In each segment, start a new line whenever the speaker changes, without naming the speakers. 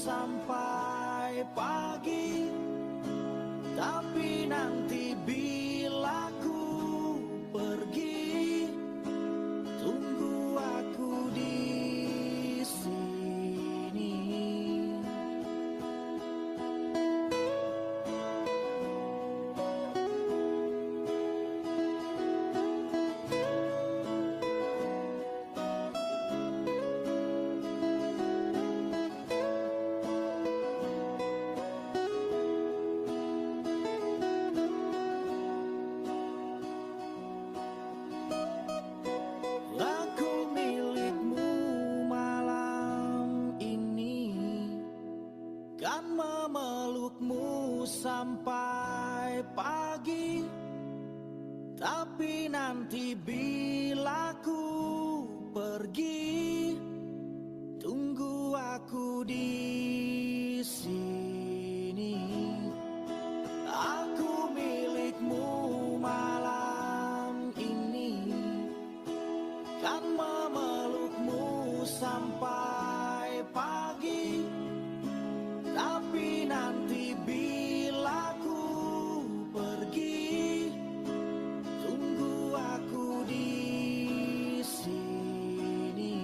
sampai pagi. Tapi nanti bila ku pergi, tunggu aku di sini. Sampai pagi. Tapi nanti bila ku pergi, tunggu aku di sini. Aku milikmu malam ini, kan memelukmu sampai pagi. Tapi nanti bila ku pergi, tunggu aku di sini.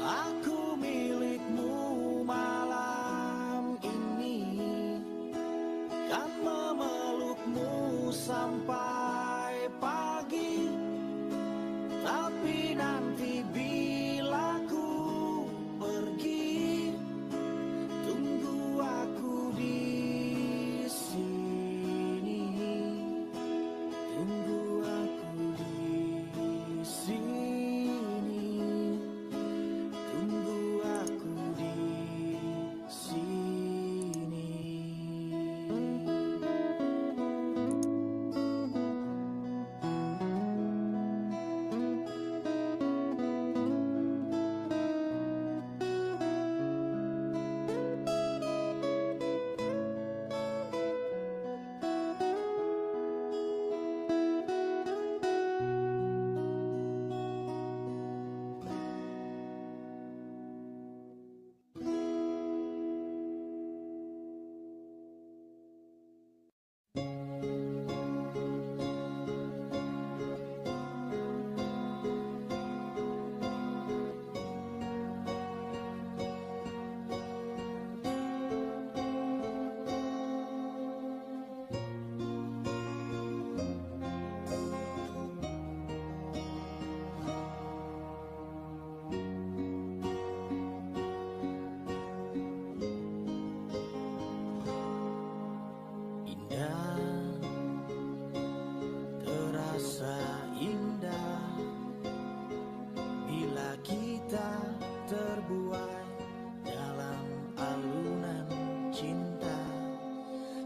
Aku milikmu malam ini, kan memelukmu sampai pagi. Tapi nanti bila ku pergi, tunggu aku di sini. Tunggu aku di sini. Tunggu aku di sini. Terasa indah bila kita terbuai dalam alunan cinta.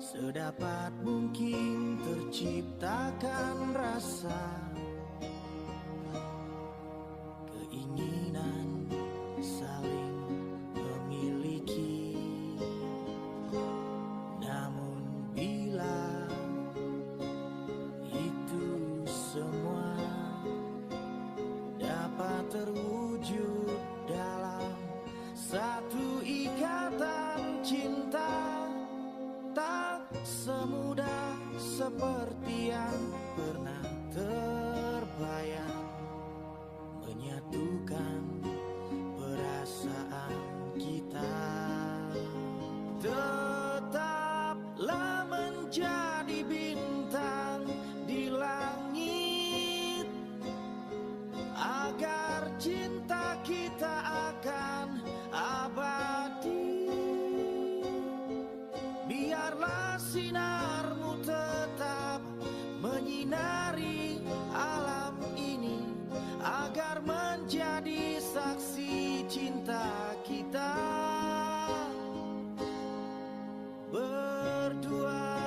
Sedapat mungkin terciptakan rasa keinginan saling memiliki. Namun bila semua dapat terwujud dalam satu ikatan cinta, tak semudah seperti yang pernah terbayang menyatukan perasaan kita. Tetaplah menjadi bintang di langit, agar cinta kita akan abadi. Biarlah sinarmu tetap menyinari alam ini, agar menjadi saksi cinta kita berdua.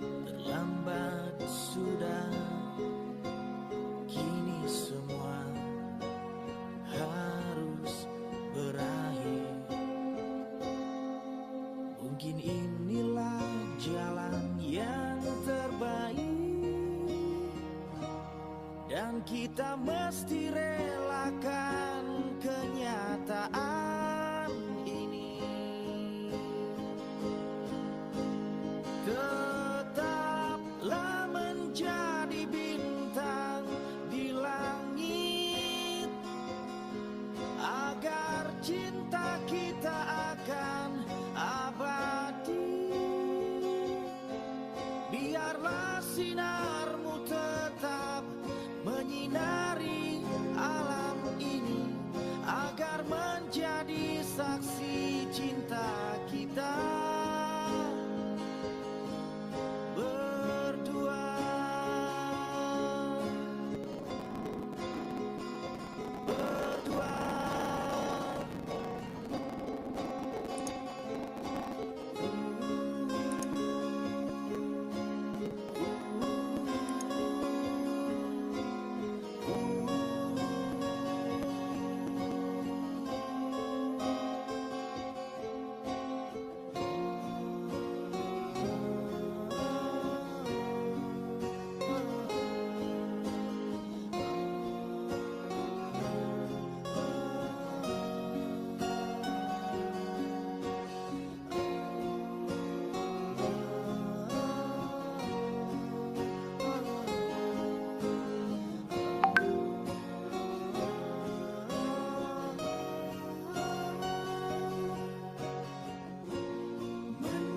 Terlambat sudah, kini semua harus berakhir. menjadi saksi cinta kita berdua.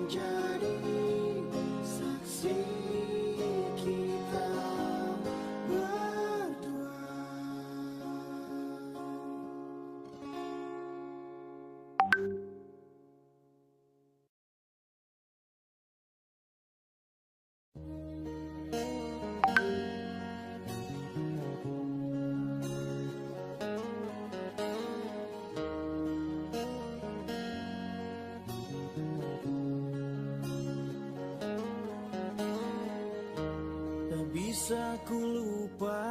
Menjadi saksi kita berdua. Tak bisa ku lupa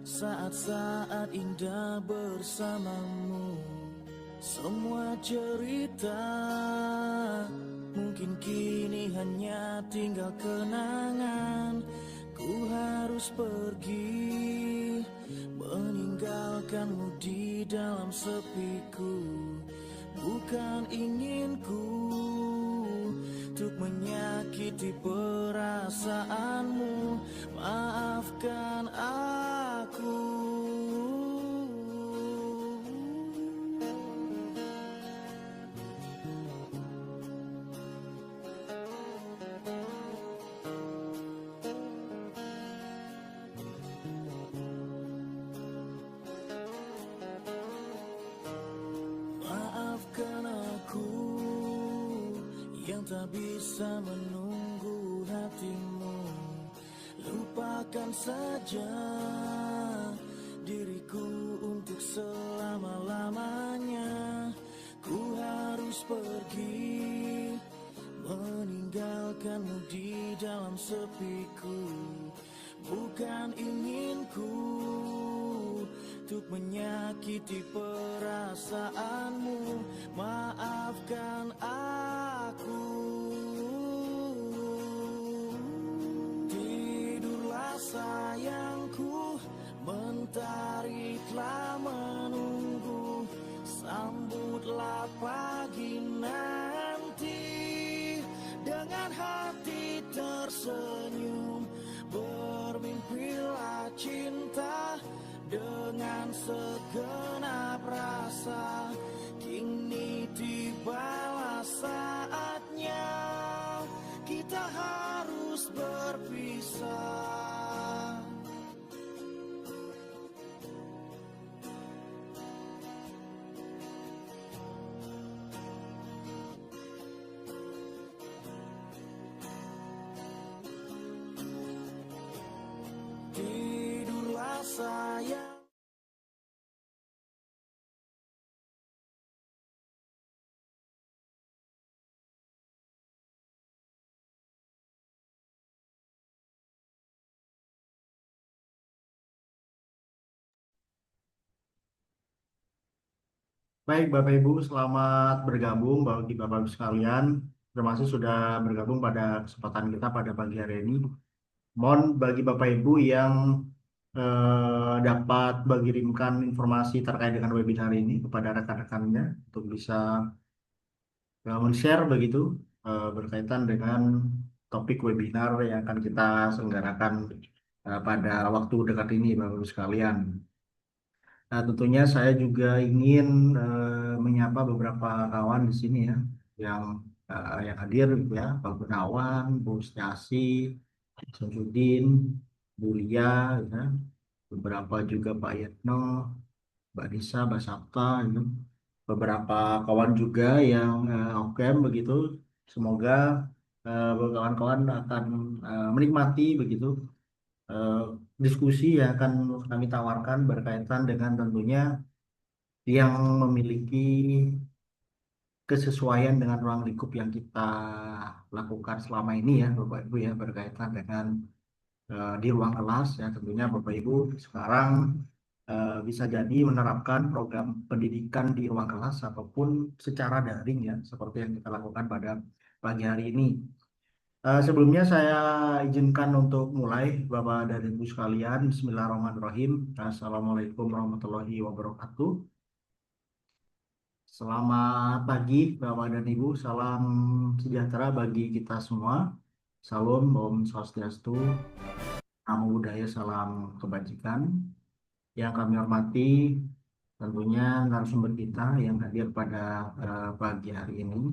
saat-saat indah bersamamu. Semua cerita mungkin kini hanya tinggal kenangan. Ku harus pergi meninggalkanmu di dalam sepiku. Bukan inginku untuk menyakiti perasaanmu. Maafkan aku. Maafkan aku yang tak bisa menunggu hatimu. Lupakan saja diriku untuk selama-lamanya. Ku harus pergi meninggalkanmu di dalam sepiku. Bukan inginku untuk menyakiti perasaanmu. Maafkan aku. Tidurlah sayangku, mentari telah menunggu. Sambutlah pagi nanti dengan hati tersenyum. Bermimpilah cinta dengan segenap rasa. Kini tibalah saatnya kita harus berpisah. Tidurlah sayang.
Baik, Bapak Ibu, selamat bergabung bagi Bapak Ibu sekalian. Terima kasih sudah bergabung pada kesempatan kita pada pagi hari ini. Mohon bagi Bapak Ibu yang dapat mengirimkan informasi terkait dengan webinar ini kepada rekan-rekannya untuk bisa men-share begitu berkaitan dengan topik webinar yang akan kita selenggarakan pada waktu dekat ini, Bapak Ibu sekalian. Nah, tentunya saya juga ingin menyapa beberapa kawan di sini ya, yang yang hadir ya, Pak Gunawan, Bu Stiasi, Samsudin, Bu Lia, ya, beberapa juga Pak Yetno, Mbak Nisa, Mbak Sabta, itu beberapa kawan juga yang okem begitu. Semoga kawan-kawan akan menikmati begitu eh, diskusi yang akan kami tawarkan berkaitan dengan tentunya yang memiliki kesesuaian dengan ruang lingkup yang kita lakukan selama ini ya Bapak Ibu ya berkaitan dengan di ruang kelas ya tentunya Bapak Ibu sekarang bisa jadi menerapkan program pendidikan di ruang kelas ataupun secara daring ya seperti yang kita lakukan pada pagi hari ini. Sebelumnya saya izinkan untuk mulai Bapak dan Ibu sekalian. Bismillahirrahmanirrahim. Assalamualaikum warahmatullahi wabarakatuh. Selamat pagi Bapak dan Ibu. Salam sejahtera bagi kita semua. Salam, Om Swastiastu, Namo Buddhaya, salam kebajikan. Yang kami hormati tentunya narasumber kita yang hadir pada pagi hari ini,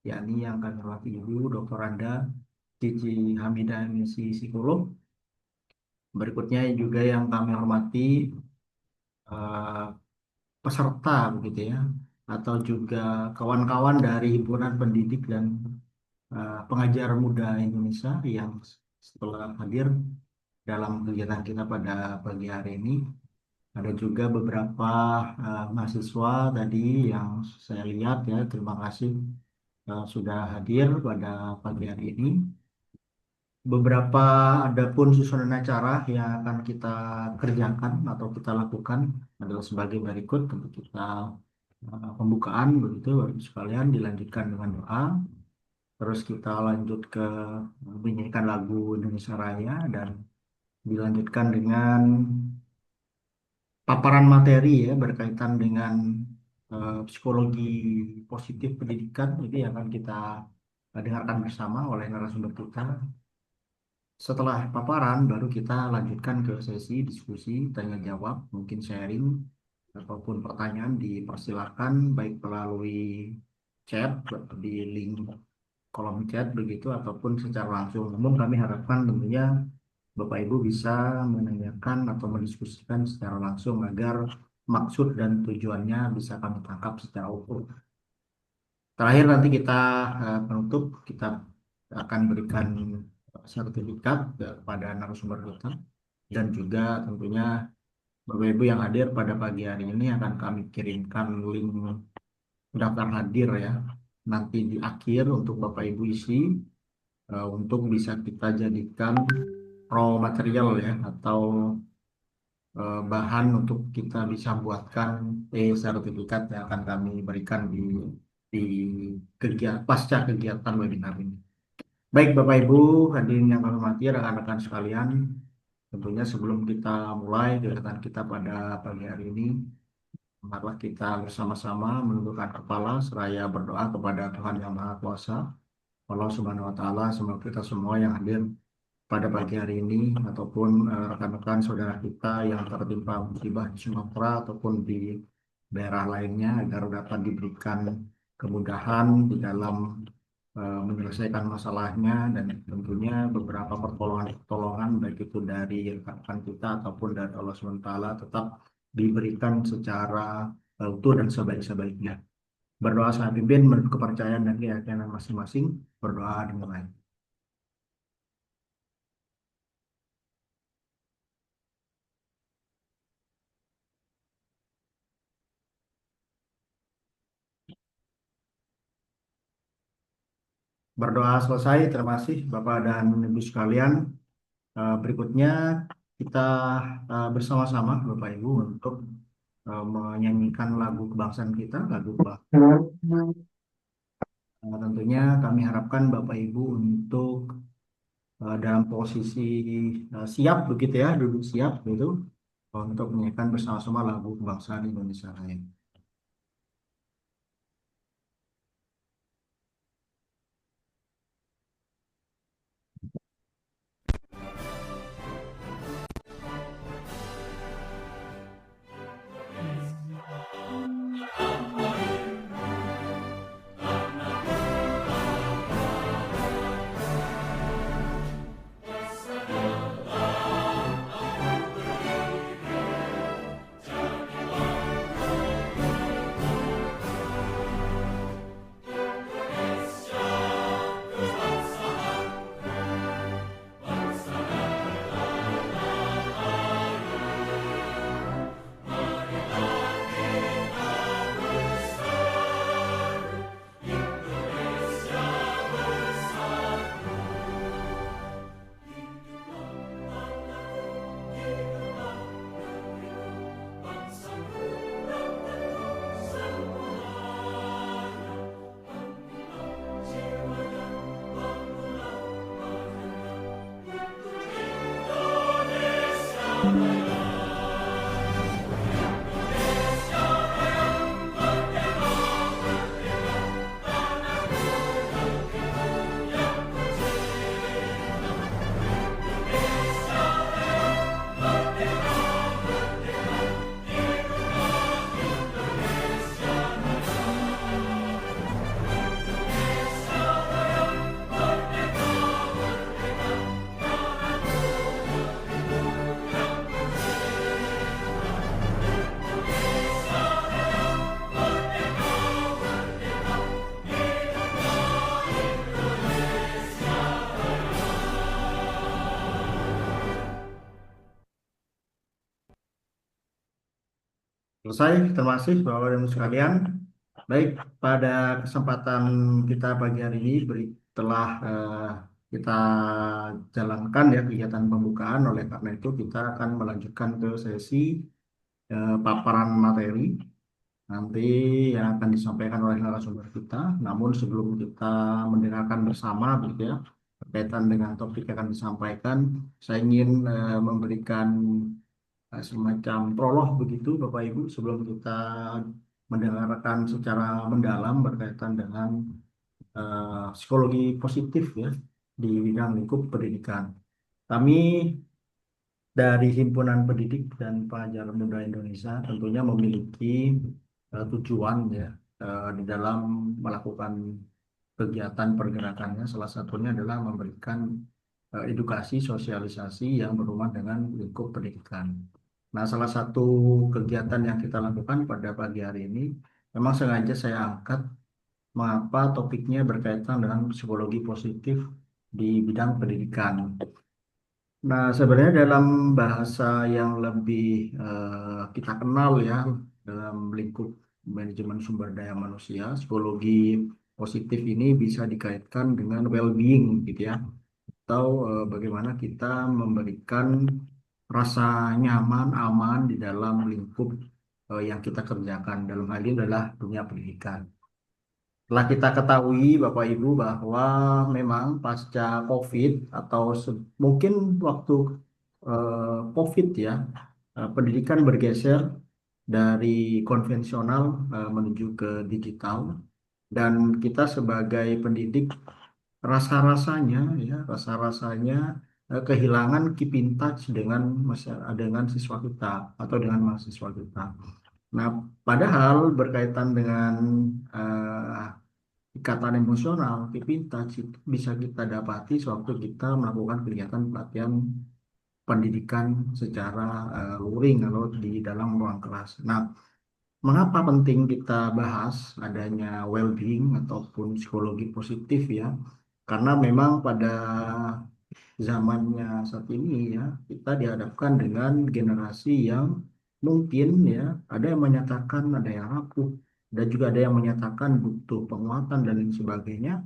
yakni yang kami hormati Ibu Dr. Anda Cici Hamidah MSc Psikolog. Berikutnya juga yang kami hormati eh, peserta begitu ya, atau juga kawan-kawan dari himpunan pendidik dan pengajar muda Indonesia yang setelah hadir dalam kegiatan kita pada pagi hari ini. Ada juga beberapa mahasiswa tadi yang saya lihat ya, terima kasih sudah hadir pada pagi hari ini. Beberapa ada pun susunan acara yang akan kita kerjakan atau kita lakukan adalah sebagai berikut. Tentu kita pembukaan begitu Bapak Ibu sekalian dilanjutkan dengan doa. Terus kita lanjut ke menyanyikan lagu Indonesia Raya dan dilanjutkan dengan paparan materi ya berkaitan dengan psikologi positif pendidikan ini yang akan kita dengarkan bersama oleh narasumber kita. Setelah paparan baru kita lanjutkan ke sesi diskusi tanya jawab, mungkin sharing ataupun pertanyaan dipersilakan baik melalui chat di link kolom chat begitu ataupun secara langsung. Namun kami harapkan tentunya Bapak Ibu bisa menanyakan atau mendiskusikan secara langsung agar maksud dan tujuannya bisa kami tangkap secara utuh. Terakhir nanti kita penutup, kita akan berikan sertifikat kepada narasumber kita dan juga tentunya Bapak Ibu yang hadir pada pagi hari ini akan kami kirimkan link daftar hadir ya nanti di akhir untuk Bapak Ibu isi untuk bisa kita jadikan raw material ya atau bahan untuk kita bisa buatkan sertifikat yang akan kami berikan di kegiatan pasca kegiatan webinar ini. Baik Bapak Ibu hadirin yang kami hormati rekan-rekan sekalian, tentunya sebelum kita mulai kegiatan kita pada pagi hari ini, marilah kita bersama-sama menundukkan kepala seraya berdoa kepada Tuhan Yang Maha Kuasa, Allah Subhanahu Wa Taala. Semoga kita semua yang hadir pada pagi hari ini ataupun rekan-rekan saudara kita yang tertimpa musibah di Sumatera ataupun di daerah lainnya agar dapat diberikan kemudahan di dalam menyelesaikan masalahnya dan tentunya beberapa pertolongan baik itu dari rekan kita ataupun dari Allah SWT tetap diberikan secara utuh dan sebaik-sebaiknya. Berdoa saya pimpin menurut kepercayaan dan keyakinan masing-masing. Berdoa dimulai. Berdoa selesai, terima kasih Bapak dan Ibu sekalian. Berikutnya kita bersama-sama Bapak Ibu untuk menyanyikan lagu kebangsaan kita, lagu tentunya kami harapkan Bapak Ibu untuk dalam posisi siap begitu ya, duduk siap gitu untuk menyanyikan bersama-sama lagu kebangsaan Indonesia Raya. Selesai, terima kasih Bapak dan Ibu sekalian. Baik, pada kesempatan kita pagi hari ini, telah kita jalankan ya kegiatan pembukaan. Oleh karena itu, kita akan melanjutkan ke sesi paparan materi nanti yang akan disampaikan oleh narasumber kita. Namun sebelum kita mendengarkan bersama, begitu ya, berkaitan dengan topik yang akan disampaikan, saya ingin memberikan semacam prolog begitu Bapak Ibu sebelum kita mendengarkan secara mendalam berkaitan dengan psikologi positif ya di bidang lingkup pendidikan. Kami dari Himpunan Pendidik dan Pelajar Muda Indonesia tentunya memiliki tujuan ya di dalam melakukan kegiatan pergerakannya. Salah satunya adalah memberikan edukasi sosialisasi yang berhubungan dengan lingkup pendidikan. Nah, salah satu kegiatan yang kita lakukan pada pagi hari ini memang sengaja saya angkat mengapa topiknya berkaitan dengan psikologi positif di bidang pendidikan. Nah, sebenarnya dalam bahasa yang lebih kita kenal ya dalam lingkup manajemen sumber daya manusia, psikologi positif ini bisa dikaitkan dengan well-being gitu ya, atau bagaimana kita memberikan rasa nyaman, aman di dalam lingkup yang kita kerjakan. Dalam hal ini adalah dunia pendidikan. Telah kita ketahui Bapak Ibu bahwa memang pasca COVID atau mungkin waktu COVID ya, pendidikan bergeser dari konvensional menuju ke digital dan kita sebagai pendidik rasa-rasanya ya, rasa-rasanya kehilangan keep in touch dengan dengan siswa kita atau dengan mahasiswa kita. Nah, padahal berkaitan dengan eh, ikatan emosional, keep in touch itu bisa kita dapati sewaktu kita melakukan kegiatan pelatihan pendidikan secara luring atau di dalam ruang kelas. Nah, mengapa penting kita bahas adanya well-being ataupun psikologi positif ya? Karena memang pada zamannya saat ini ya, kita dihadapkan dengan generasi yang mungkin ya, ada yang menyatakan ada yang rapuh, dan juga ada yang menyatakan butuh penguatan dan lain sebagainya.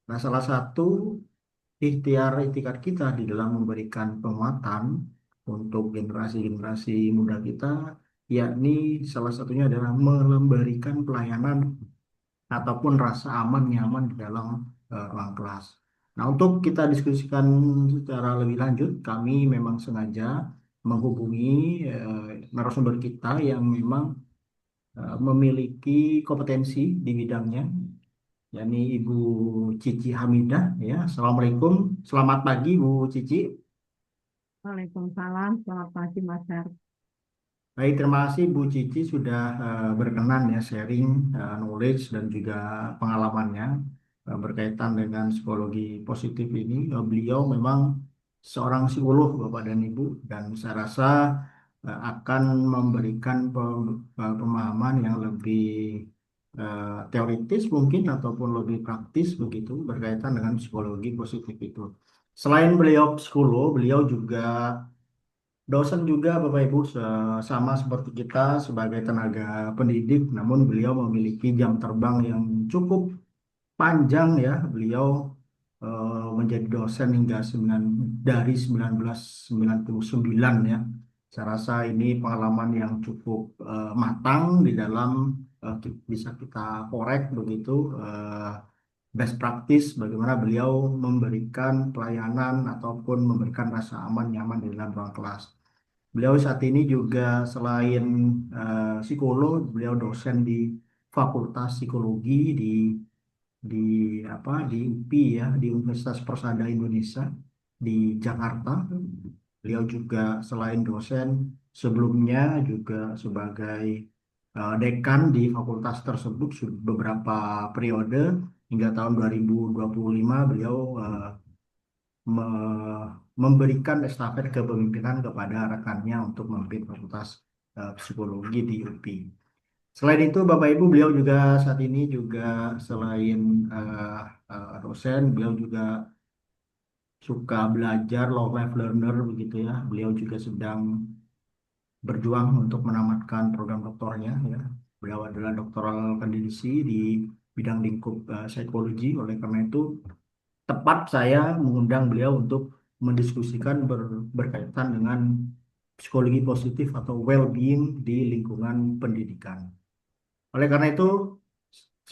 Nah, salah satu ikhtiar kita di dalam memberikan penguatan untuk generasi-generasi muda kita, yakni salah satunya adalah memberikan pelayanan ataupun rasa aman nyaman di dalam ruang kelas. Nah, untuk kita diskusikan secara lebih lanjut, kami memang sengaja menghubungi narasumber kita yang memang memiliki kompetensi di bidangnya, yakni Ibu Cici Hamidah. Ya, Assalamualaikum, selamat pagi Bu Cici.
Waalaikumsalam, selamat pagi Mas Har.
Baik, terima kasih Bu Cici sudah berkenan ya sharing knowledge dan juga pengalamannya berkaitan dengan psikologi positif ini. Beliau memang seorang psikolog Bapak dan Ibu dan saya rasa akan memberikan pemahaman yang lebih teoritis mungkin ataupun lebih praktis begitu berkaitan dengan psikologi positif itu. Selain beliau psikolog, beliau juga dosen juga Bapak Ibu sama seperti kita sebagai tenaga pendidik, namun beliau memiliki jam terbang yang cukup panjang ya. Beliau menjadi dosen hingga dari 1999 ya. Saya rasa ini pengalaman yang cukup matang di dalam bisa kita korek begitu best practice bagaimana beliau memberikan pelayanan ataupun memberikan rasa aman nyaman di dalam ruang kelas. Beliau saat ini juga selain psikolog, beliau dosen di Fakultas Psikologi di di UPI ya, di Universitas Persada Indonesia di Jakarta. Beliau juga selain dosen sebelumnya juga sebagai dekan di fakultas tersebut beberapa periode hingga tahun 2025 beliau memberikan estafet kepemimpinan kepada rekannya untuk memimpin Fakultas Psikologi di UPI. Selain itu, Bapak Ibu, beliau juga saat ini juga selain eh, dosen, beliau juga suka belajar, love life learner begitu ya. Beliau juga sedang berjuang untuk menamatkan program doktornya ya. Beliau adalah doktoral kandidasi di bidang lingkup psikologi. Oleh karena itu tepat saya mengundang beliau untuk mendiskusikan berkaitan dengan psikologi positif atau well-being di lingkungan pendidikan. Oleh karena itu,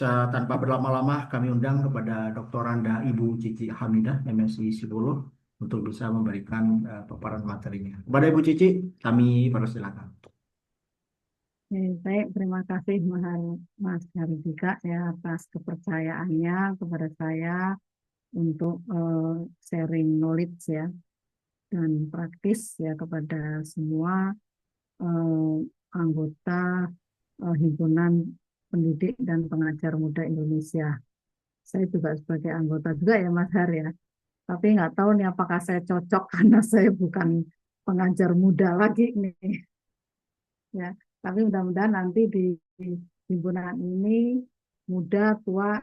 tanpa berlama-lama kami undang kepada Dr. Randa Ibu Cici Hamidah, MSc Psikolog, untuk bisa memberikan paparan materinya. Kepada Ibu Cici, kami persilakan.
Baik, terima kasih Mas Hardika ya atas kepercayaannya kepada saya untuk sharing knowledge ya dan praktis ya kepada semua eh, anggota Himpunan Pendidik dan Pengajar Muda Indonesia. Saya juga sebagai anggota juga ya Mas Har ya. Tapi nggak tahu nih apakah saya cocok karena saya bukan pengajar muda lagi nih ya. Tapi mudah-mudahan nanti di himpunan ini muda tua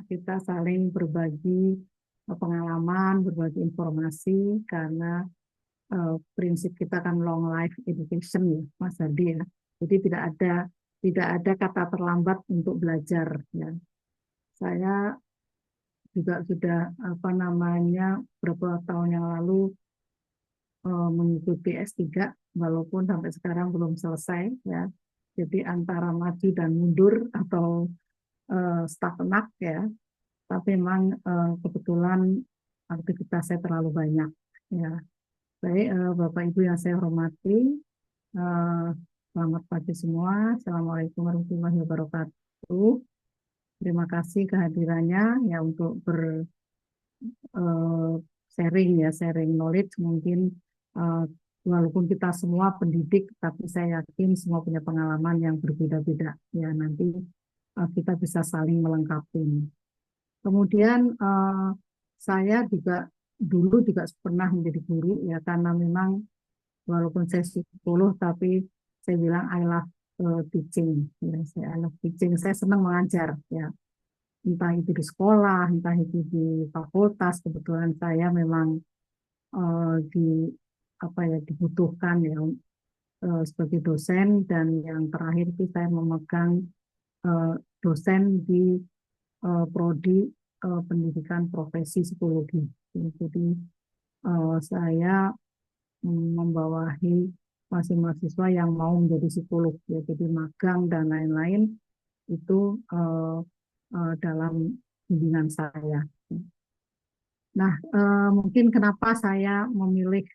kita saling berbagi pengalaman, berbagi informasi karena prinsip kita kan long life education ya, Mas Hadi ya. Jadi tidak ada kata terlambat untuk belajar ya. Saya juga sudah apa namanya beberapa tahun yang lalu mengikuti S3 walaupun sampai sekarang belum selesai ya. Jadi antara maju dan mundur atau stagnan ya. Tapi memang kebetulan aktivitas saya terlalu banyak ya. Baik, Bapak Ibu yang saya hormati, eh, selamat pagi semua. Assalamualaikum warahmatullahi wabarakatuh. Terima kasih kehadirannya ya untuk eh, sharing knowledge mungkin eh, walaupun kita semua pendidik, tapi saya yakin semua punya pengalaman yang berbeda-beda ya nanti kita bisa saling melengkapi. Kemudian saya juga dulu juga pernah menjadi guru ya karena memang walaupun saya psikolog tapi saya bilang I love teaching ya, saya I love teaching, saya senang mengajar ya entah itu di sekolah entah itu di fakultas. Kebetulan saya memang di apa ya dibutuhkan ya sebagai dosen dan yang terakhir itu saya memegang dosen di prodi pendidikan profesi psikologi. Jadi saya membawahi masih mahasiswa yang mau menjadi psikolog ya, jadi magang dan lain-lain itu dalam bimbingan saya. Nah, mungkin kenapa saya memilih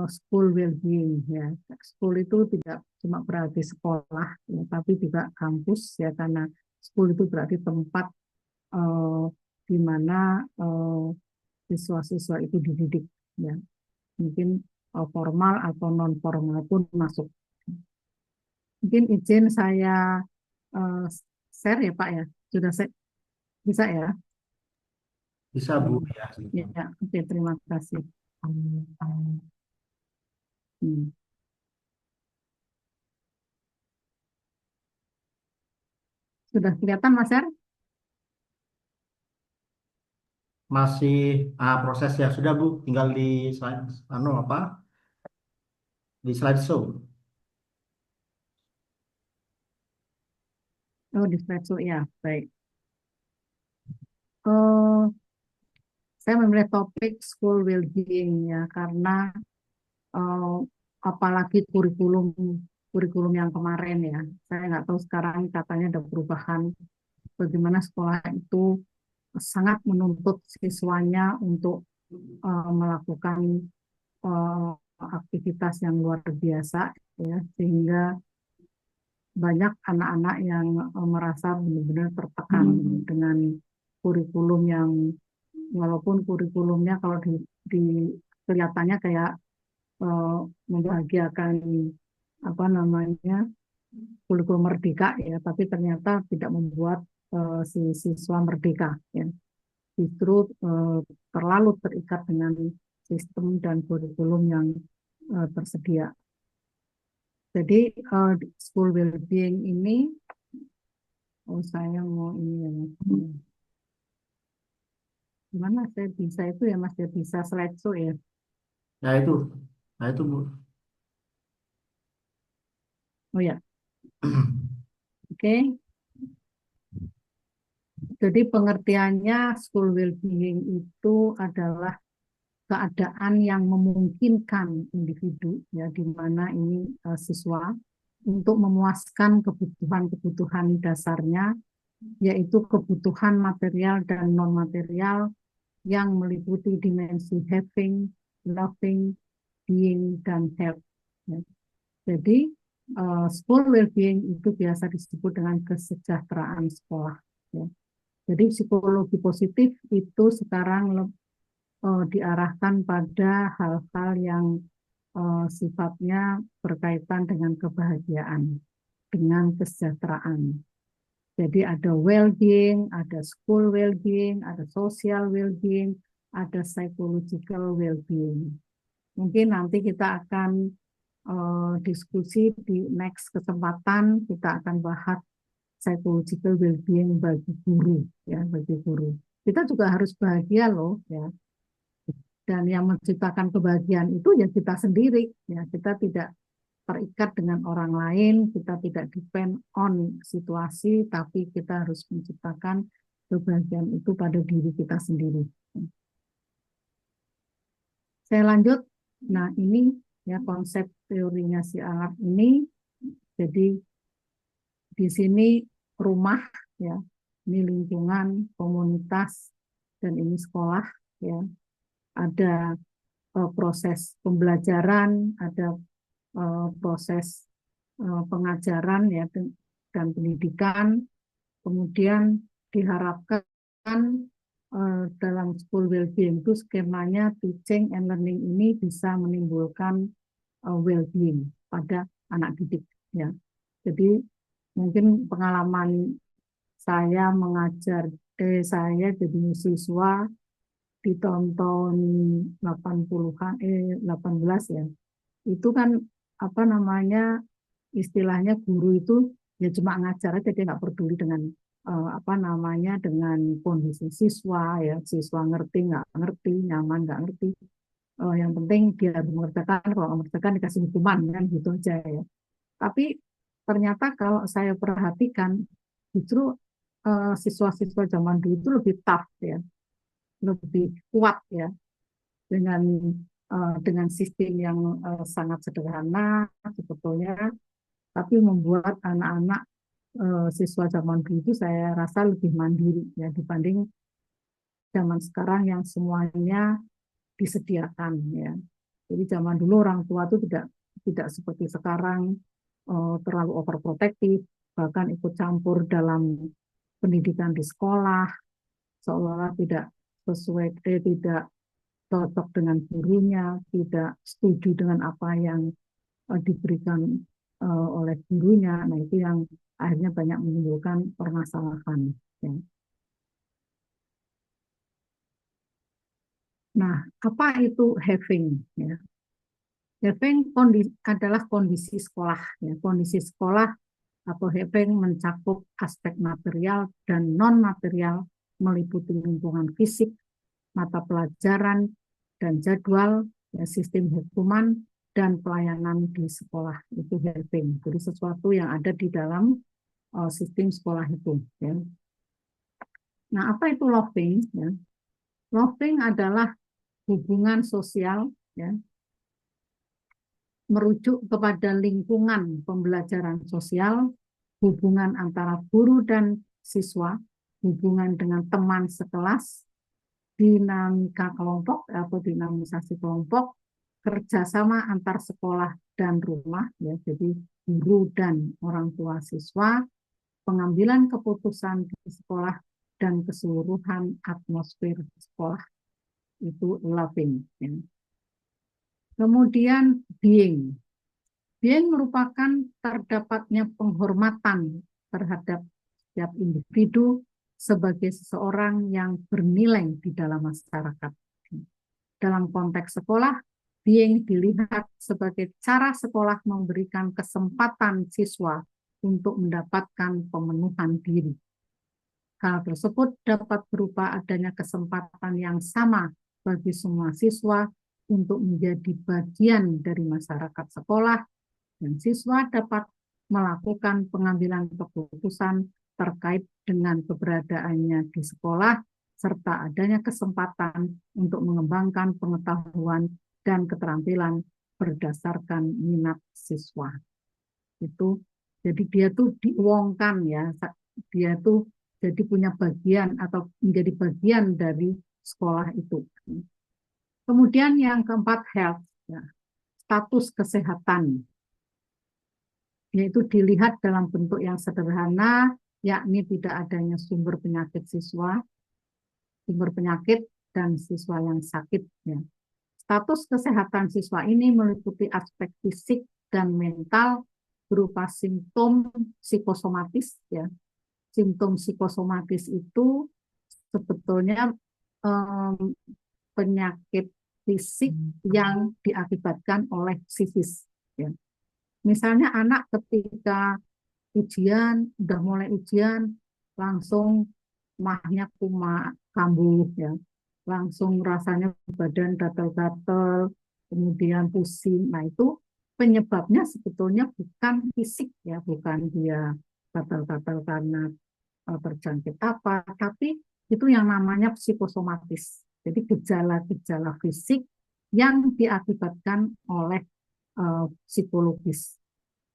school well-being ya. School itu tidak cuma berarti sekolah, ya, tapi juga kampus ya karena school itu berarti tempat eh, di mana siswa-siswa itu dididik ya. Mungkin formal atau non formal pun masuk. Mungkin izin saya eh, share ya Pak ya. Sudah saya bisa ya.
Bisa Bu, ya.
Ya, oke, terima kasih. Hmm. Sudah kelihatan Mas Er?
Masih proses ya sudah Bu, tinggal di slide, apa di slideshow.
Oh, di slideshow ya, baik. Oh, saya memilih topik school well-being ya karena eh, apalagi kurikulum kurikulum yang kemarin ya. Saya nggak tahu sekarang katanya ada perubahan bagaimana sekolah itu sangat menuntut siswanya untuk melakukan eh, aktivitas yang luar biasa ya sehingga banyak anak-anak yang merasa benar-benar tertekan dengan kurikulum yang walaupun kurikulumnya kalau di kelihatannya kayak eh, membahagiakan apa namanya kurikulum merdeka ya, tapi ternyata tidak membuat si siswa merdeka ya. Justru terlalu terikat dengan sistem dan kurikulum yang tersedia. Jadi school well-being ini, oh saya mau ini ya, gimana saya bisa itu ya Mas ya bisa slideshow ya.
Ya itu, nah itu Bu.
Oh ya, oke. Jadi pengertiannya school well-being itu adalah keadaan yang memungkinkan individu, ya, di mana ini siswa untuk memuaskan kebutuhan-kebutuhan dasarnya, yaitu kebutuhan material dan non material yang meliputi dimensi having, loving, being, dan health. Ya. Jadi school well-being itu biasa disebut dengan kesejahteraan sekolah. Ya. Jadi psikologi positif itu sekarang diarahkan pada hal-hal yang sifatnya berkaitan dengan kebahagiaan, dengan kesejahteraan. Jadi ada well-being, ada school well-being, ada social well-being, ada psychological well-being. Mungkin nanti kita akan diskusi di next kesempatan, kita akan bahas psychological well-being bagi guru, ya, bagi guru. Kita juga harus bahagia loh, ya. Dan yang menciptakan kebahagiaan itu ya kita sendiri, ya. Kita tidak terikat dengan orang lain, kita tidak depend on situasi, tapi kita harus menciptakan kebahagiaan itu pada diri kita sendiri. Saya lanjut. Nah, ini ya konsep teorinya si Alat ini. Jadi di sini rumah, ya, ini lingkungan, komunitas, dan ini sekolah, ya. Ada proses pembelajaran, ada proses pengajaran, ya, dan pendidikan. Kemudian diharapkan dalam school well-being itu skemanya teaching and learning ini bisa menimbulkan well-being pada anak didik, ya. Jadi mungkin pengalaman saya mengajar, saya jadi siswa di tahun-tahun 80-an, 18 ya. Itu kan apa namanya, istilahnya guru itu ya cuma ngajar aja, dia nggak peduli dengan apa namanya, dengan kondisi siswa, ya, siswa ngerti nggak ngerti, nyaman nggak ngerti. Yang penting dia mengerjakan, kalau mengerjakan dikasih hukuman kan gitu aja, ya. Tapi ternyata kalau saya perhatikan justru siswa-siswa zaman dulu itu lebih tough, ya, lebih kuat, ya, dengan sistem yang sangat sederhana sebetulnya, tapi membuat anak-anak siswa zaman dulu itu saya rasa lebih mandiri, ya, dibanding zaman sekarang yang semuanya disediakan, ya. Jadi zaman dulu orang tua itu tidak seperti sekarang terlalu overprotective, bahkan ikut campur dalam pendidikan di sekolah, seolah-olah tidak sesuai, tidak cocok dengan gurunya, tidak setuju dengan apa yang diberikan oleh gurunya. Nah, itu yang akhirnya banyak menimbulkan permasalahan, ya. Nah, apa itu having, ya? Having adalah kondisi sekolah, ya. Kondisi sekolah atau having mencakup aspek material dan non material, meliputi lingkungan fisik, mata pelajaran dan jadwal, ya, sistem hukuman dan pelayanan di sekolah. Itu having. Jadi sesuatu yang ada di dalam sistem sekolah itu, ya. Nah, apa itu loving, ya? Loving adalah hubungan sosial, ya, merujuk kepada lingkungan pembelajaran sosial, hubungan antara guru dan siswa, hubungan dengan teman sekelas, dinamika kelompok atau dinamisasi kelompok, kerjasama antar sekolah dan rumah, ya, jadi guru dan orang tua siswa, pengambilan keputusan di sekolah, dan keseluruhan atmosfer sekolah. Itu loving, ya. Kemudian being. Being merupakan terdapatnya penghormatan terhadap setiap individu sebagai seseorang yang bernilai di dalam masyarakat. Dalam konteks sekolah, being dilihat sebagai cara sekolah memberikan kesempatan siswa untuk mendapatkan pemenuhan diri. Hal tersebut dapat berupa adanya kesempatan yang sama bagi semua siswa untuk menjadi bagian dari masyarakat sekolah, dan siswa dapat melakukan pengambilan keputusan terkait dengan keberadaannya di sekolah, serta adanya kesempatan untuk mengembangkan pengetahuan dan keterampilan berdasarkan minat siswa. Itu jadi dia tuh diuangkan ya, dia tuh jadi punya bagian atau menjadi bagian dari sekolah itu. Kemudian yang keempat, health, ya, status kesehatan, yaitu dilihat dalam bentuk yang sederhana, yakni tidak adanya sumber penyakit siswa, sumber penyakit dan siswa yang sakit. Ya. Status kesehatan siswa ini meliputi aspek fisik dan mental berupa simptom psikosomatis. Ya. Simptom psikosomatis itu sebetulnya penyakit fisik yang diakibatkan oleh psikis. Ya. Misalnya anak ketika ujian, udah mulai ujian, langsung mahnya kambuh, ya. Langsung rasanya badan gatal-gatal, kemudian pusing. Nah itu penyebabnya sebetulnya bukan fisik, ya, bukan dia gatal-gatal karena terjangkit apa, tapi itu yang namanya psikosomatis. Jadi gejala-gejala fisik yang diakibatkan oleh psikologis.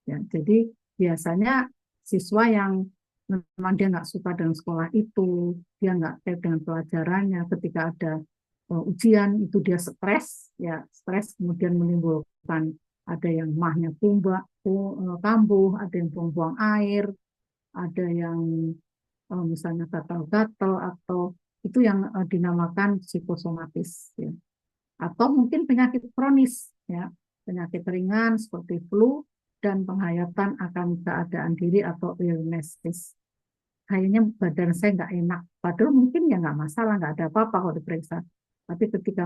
Ya, jadi biasanya siswa yang memang dia nggak suka dengan sekolah itu, dia nggak care dengan pelajarannya, ketika ada ujian itu dia stres, ya stres kemudian menimbulkan ada yang mahnya kambuh, ada yang buang-buang air, ada yang misalnya gatal-gatal atau itu yang dinamakan psikosomatis, ya. Atau mungkin penyakit kronis, ya, penyakit ringan seperti flu dan penghayatan akan keadaan diri atau illnesses. Kayaknya badan saya nggak enak, padahal mungkin ya nggak masalah, nggak ada apa-apa kalau diperiksa. Tapi ketika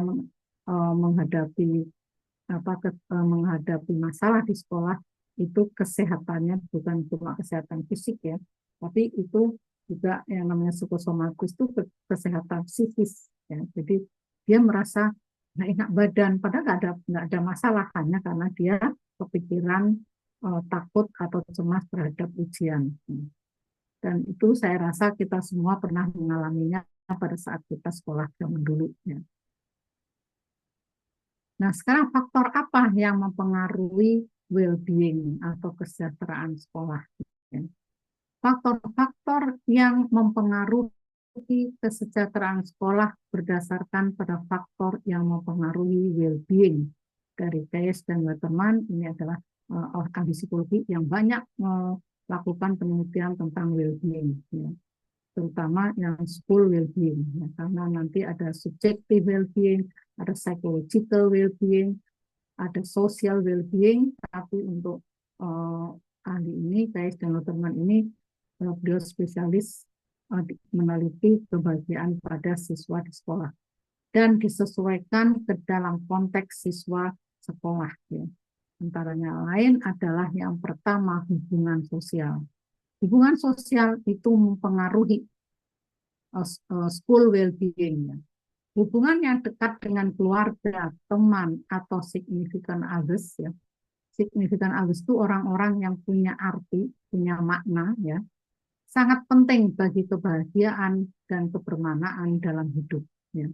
menghadapi masalah di sekolah, itu kesehatannya bukan cuma kesehatan fisik, ya, tapi itu juga yang namanya psikosomatis itu kesehatan psikis, ya. Jadi dia merasa nggak enak badan, padahal nggak ada masalah, hanya karena dia kepikiran takut atau cemas terhadap ujian. Dan itu saya rasa kita semua pernah mengalaminya pada saat kita sekolah zaman dulu. Ya. Nah, sekarang faktor apa yang mempengaruhi well-being atau kesejahteraan sekolah? Ya. Faktor-faktor yang mempengaruhi kesejahteraan sekolah berdasarkan pada faktor yang mempengaruhi well-being dari Keyes dan Waterman. Ini adalah ahli psikologi yang banyak melakukan penelitian tentang well-being, ya. Terutama yang school well-being, ya. Karena nanti ada subjective well-being, ada psychological well-being, ada social well-being. Tapi untuk ahli ini, Keyes dan Waterman ini, beliau spesialis meneliti kebahagiaan pada siswa di sekolah dan disesuaikan ke dalam konteks siswa sekolah, ya. Antaranya lain adalah yang pertama, hubungan sosial. Hubungan sosial itu mempengaruhi school well-being, ya. Hubungan yang dekat dengan keluarga, teman, atau significant others, ya. Significant others itu orang-orang yang punya arti, punya makna, ya, sangat penting bagi kebahagiaan dan kebermanaan dalam hidup, ya.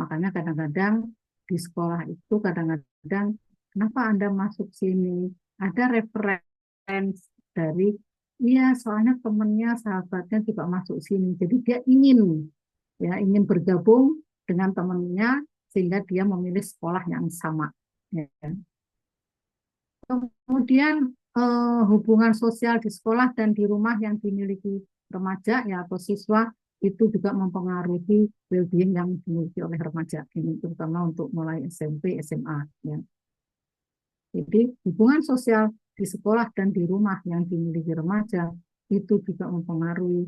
Makanya kadang-kadang di sekolah itu kadang-kadang kenapa Anda masuk sini? Ada referensi dari, iya soalnya temennya, sahabatnya juga masuk sini. Jadi dia ingin bergabung dengan temennya sehingga dia memilih sekolah yang sama. Ya. Kemudian hubungan sosial di sekolah dan di rumah yang dimiliki remaja, ya, atau siswa itu juga mempengaruhi well-being yang dimiliki oleh remaja. Ini terutama untuk mulai SMP, SMA. Ya. Jadi hubungan sosial di sekolah dan di rumah yang dimiliki remaja itu juga mempengaruhi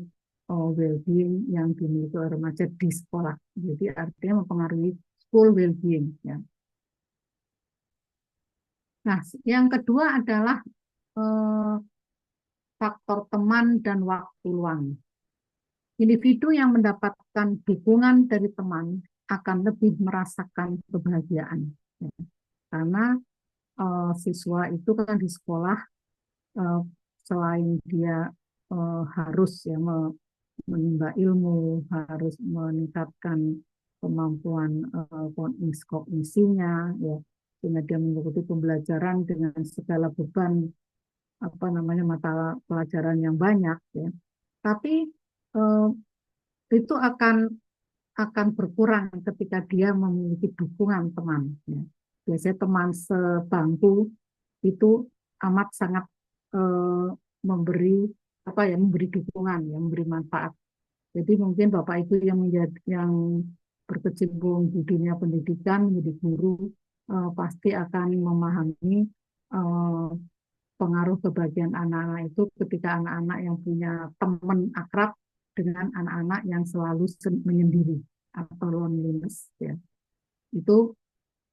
well-being yang dimiliki oleh remaja di sekolah. Jadi artinya mempengaruhi school well-being. Ya. Nah, yang kedua adalah faktor teman dan waktu luang. Individu yang mendapatkan dukungan dari teman akan lebih merasakan kebahagiaan. Ya. Karena siswa itu kan di sekolah selain dia harus ya menimba ilmu, harus meningkatkan kemampuan kognisinya, ya, sehingga dia mengikuti pembelajaran dengan segala beban apa namanya mata pelajaran yang banyak, ya. Tapi eh, itu akan berkurang ketika dia memiliki dukungan teman. Ya. Biasanya teman sebangku itu amat sangat eh, memberi memberi dukungan, ya, memberi manfaat. Jadi mungkin Bapak Ibu yang berkecimpung di dunia pendidikan, menjadi guru, pasti akan memahami eh, pengaruh kebahagiaan anak-anak itu ketika anak-anak yang punya teman akrab dengan anak-anak yang selalu menyendiri atau loneliness, ya. Itu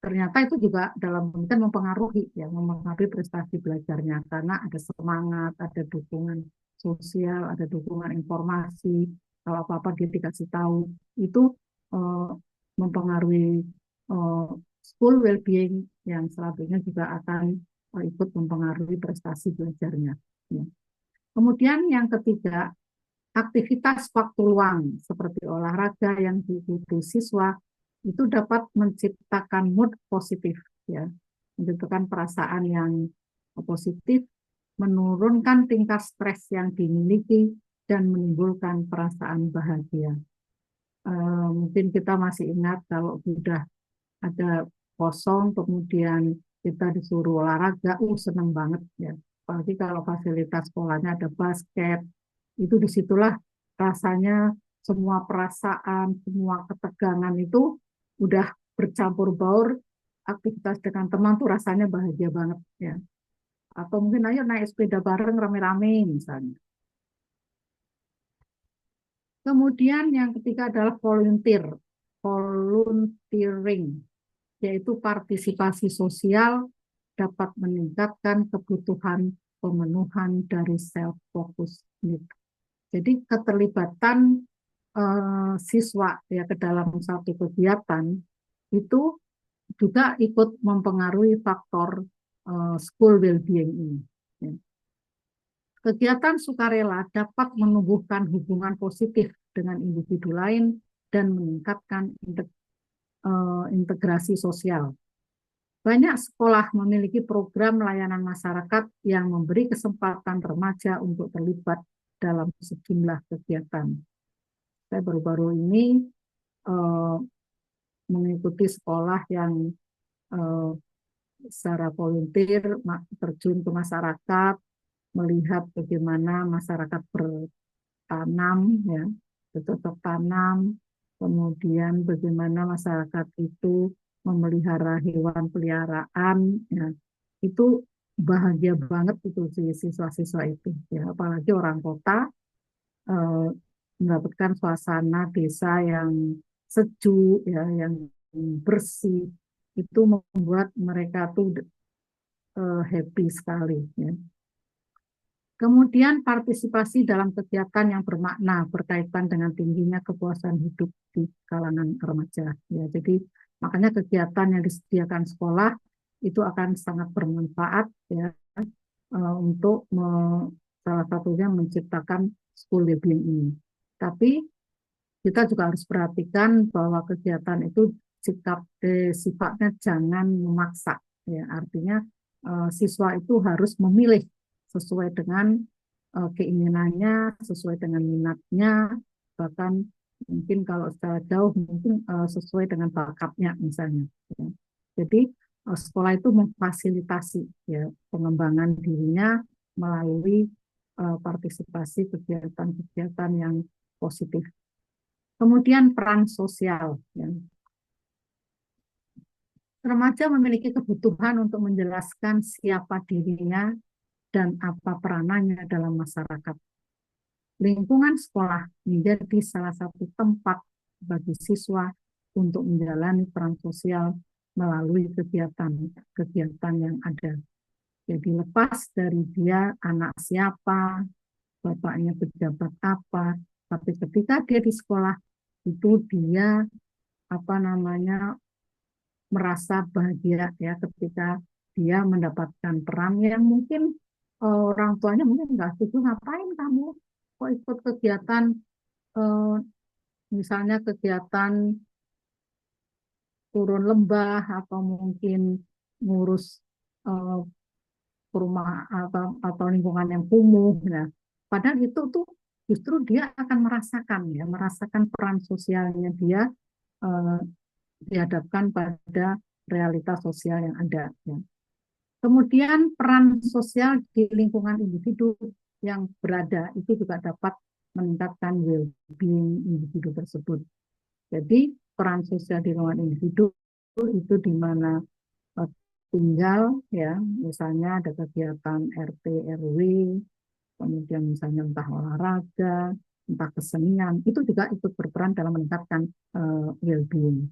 ternyata itu juga dalam pendidikan mempengaruhi prestasi belajarnya karena ada semangat, ada dukungan sosial, ada dukungan informasi. Kalau apa-apa dia dikasih tahu, itu eh, mempengaruhi school well-being yang selanjutnya juga akan ikut mempengaruhi prestasi belajarnya. Ya. Kemudian yang ketiga, aktivitas waktu luang seperti olahraga yang diikuti siswa itu dapat menciptakan mood positif, ya, menciptakan perasaan yang positif, menurunkan tingkat stres yang dimiliki dan menimbulkan perasaan bahagia. Mungkin kita masih ingat kalau sudah ada kosong kemudian kita disuruh olahraga, seneng banget, ya. Apalagi kalau fasilitas sekolahnya ada basket, itu disitulah rasanya semua perasaan, semua ketegangan itu udah bercampur baur. Aktivitas dengan teman tuh rasanya bahagia banget, ya. Atau mungkin ayo naik sepeda bareng rame-rame misalnya. Kemudian yang ketiga adalah volunteering, yaitu partisipasi sosial dapat meningkatkan kebutuhan pemenuhan dari self-focus need. Jadi keterlibatan siswa ya ke dalam satu kegiatan itu juga ikut mempengaruhi faktor school well-being ini. Ya. Kegiatan sukarela dapat menumbuhkan hubungan positif dengan individu lain dan meningkatkan integrasi sosial. Banyak sekolah memiliki program layanan masyarakat yang memberi kesempatan remaja untuk terlibat dalam sejumlah kegiatan. Saya baru-baru ini mengikuti sekolah yang secara volunteer terjun ke masyarakat, melihat bagaimana masyarakat bertanam, ya, bercocok tanam, kemudian bagaimana masyarakat itu memelihara hewan peliharaan, ya, itu bahagia banget itu siswa-siswa itu, ya, apalagi orang kota mendapatkan suasana desa yang sejuk, ya, yang bersih, itu membuat mereka tuh happy sekali, ya. Kemudian partisipasi dalam kegiatan yang bermakna berkaitan dengan tingginya kepuasan hidup di kalangan remaja. Ya, jadi makanya kegiatan yang disediakan sekolah itu akan sangat bermanfaat, ya, untuk salah satunya menciptakan school well-being ini. Tapi kita juga harus perhatikan bahwa kegiatan itu sifatnya jangan memaksa. Ya, artinya siswa itu harus memilih sesuai dengan keinginannya, sesuai dengan minatnya, bahkan mungkin kalau secara jauh mungkin sesuai dengan bakatnya misalnya. Ya. Jadi sekolah itu memfasilitasi, ya, pengembangan dirinya melalui partisipasi kegiatan-kegiatan yang positif. Kemudian peran sosial. Ya. Remaja memiliki kebutuhan untuk menjelaskan siapa dirinya dan apa peranannya dalam masyarakat. Lingkungan sekolah menjadi salah satu tempat bagi siswa untuk menjalani peran sosial melalui kegiatan yang ada. Jadi lepas dari dia anak siapa, bapaknya pejabat apa, tapi ketika dia di sekolah itu dia merasa bahagia, ya, ketika dia mendapatkan peran yang mungkin orang tuanya mungkin nggak setuju, ngapain kamu kok ikut kegiatan, eh, misalnya kegiatan turun lembah atau mungkin ngurus eh, rumah atau lingkungan yang kumuh. Nah, padahal itu tuh justru dia akan merasakan peran sosialnya dia eh, dihadapkan pada realitas sosial yang ada. Ya. Kemudian peran sosial di lingkungan individu yang berada itu juga dapat meningkatkan well-being individu tersebut. Jadi peran sosial di lingkungan individu itu di mana eh, tinggal, ya, misalnya ada kegiatan RT RW, kemudian misalnya entah olahraga, entah kesenian, itu juga ikut berperan dalam meningkatkan well-being.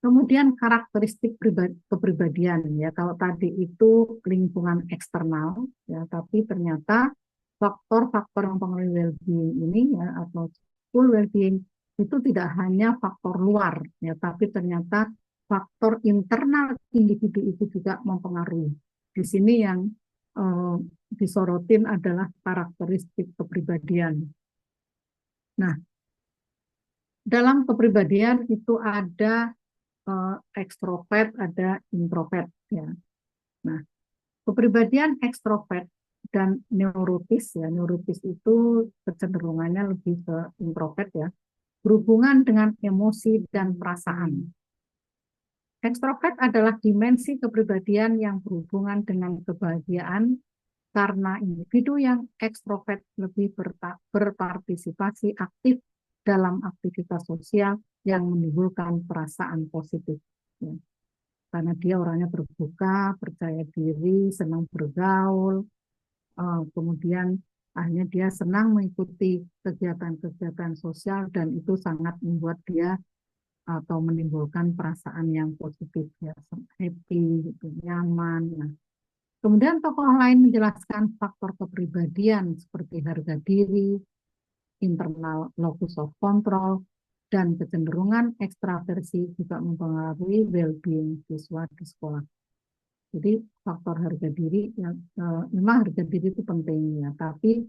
Kemudian karakteristik kepribadian, ya, kalau tadi itu lingkungan eksternal, ya, tapi ternyata faktor-faktor yang mempengaruhi well-being ini, ya, atau full well-being itu tidak hanya faktor luar, ya, tapi ternyata faktor internal individu itu juga mempengaruhi. Di sini yang eh, disorotin adalah karakteristik kepribadian. Nah, dalam kepribadian itu ada ekstrovert, ada introvert, ya. Nah, kepribadian ekstrovert dan neurotis, ya, neurotis itu kecenderungannya lebih ke introvert, ya, berhubungan dengan emosi dan perasaan. Ekstrovert adalah dimensi kepribadian yang berhubungan dengan kebahagiaan karena individu yang ekstrovert lebih berpartisipasi aktif dalam aktivitas sosial yang menimbulkan perasaan positif. Ya. Karena dia orangnya terbuka, percaya diri, senang bergaul, kemudian akhirnya dia senang mengikuti kegiatan-kegiatan sosial dan itu sangat membuat dia atau menimbulkan perasaan yang positif, ya, happy, gitu, nyaman. Nah, kemudian tokoh lain menjelaskan faktor kepribadian seperti harga diri, internal locus of control, dan kecenderungan ekstraversi juga mempengaruhi well-being siswa di sekolah. Jadi faktor harga diri, ya, memang harga diri itu penting, ya, tapi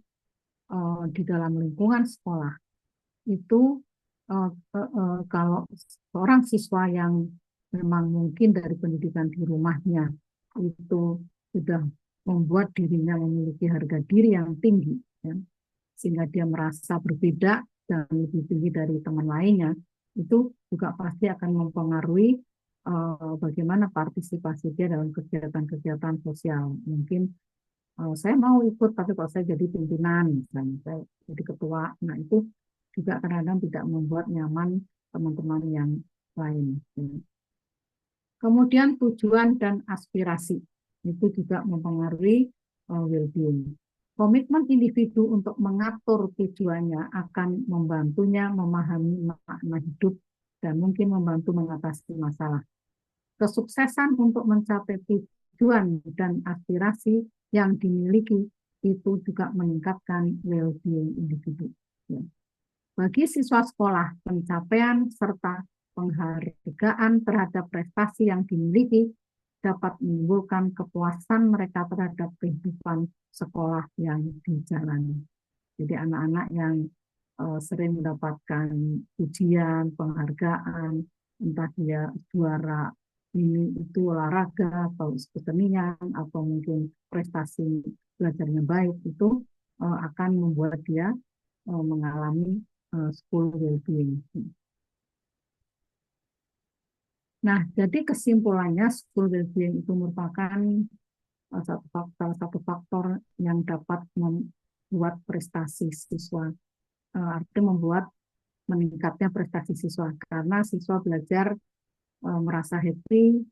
di dalam lingkungan sekolah itu kalau seorang siswa yang memang mungkin dari pendidikan di rumahnya itu sudah membuat dirinya memiliki harga diri yang tinggi, ya, sehingga dia merasa berbeda dan lebih tinggi dari teman lainnya, itu juga pasti akan mempengaruhi bagaimana partisipasi dia dalam kegiatan-kegiatan sosial. Mungkin saya mau ikut, tapi kalau saya jadi pimpinan, misalnya saya jadi ketua, nah itu juga kadang-kadang tidak membuat nyaman teman-teman yang lain. Kemudian tujuan dan aspirasi itu juga mempengaruhi well-being. Komitmen individu untuk mengatur tujuannya akan membantunya memahami makna hidup dan mungkin membantu mengatasi masalah. Kesuksesan untuk mencapai tujuan dan aspirasi yang dimiliki itu juga meningkatkan well-being individu. Ya. Bagi siswa sekolah, pencapaian serta penghargaan terhadap prestasi yang dimiliki dapat menimbulkan kepuasan mereka terhadap kehidupan sekolah yang dijalani. Jadi anak-anak yang sering mendapatkan pujian, penghargaan, entah dia juara ini itu olahraga atau kesenian atau mungkin prestasi belajarnya baik, itu akan membuat dia mengalami school well-being. Nah, jadi kesimpulannya school well-being itu merupakan salah satu faktor yang dapat membuat prestasi siswa, artinya membuat meningkatnya prestasi siswa karena siswa belajar merasa happy,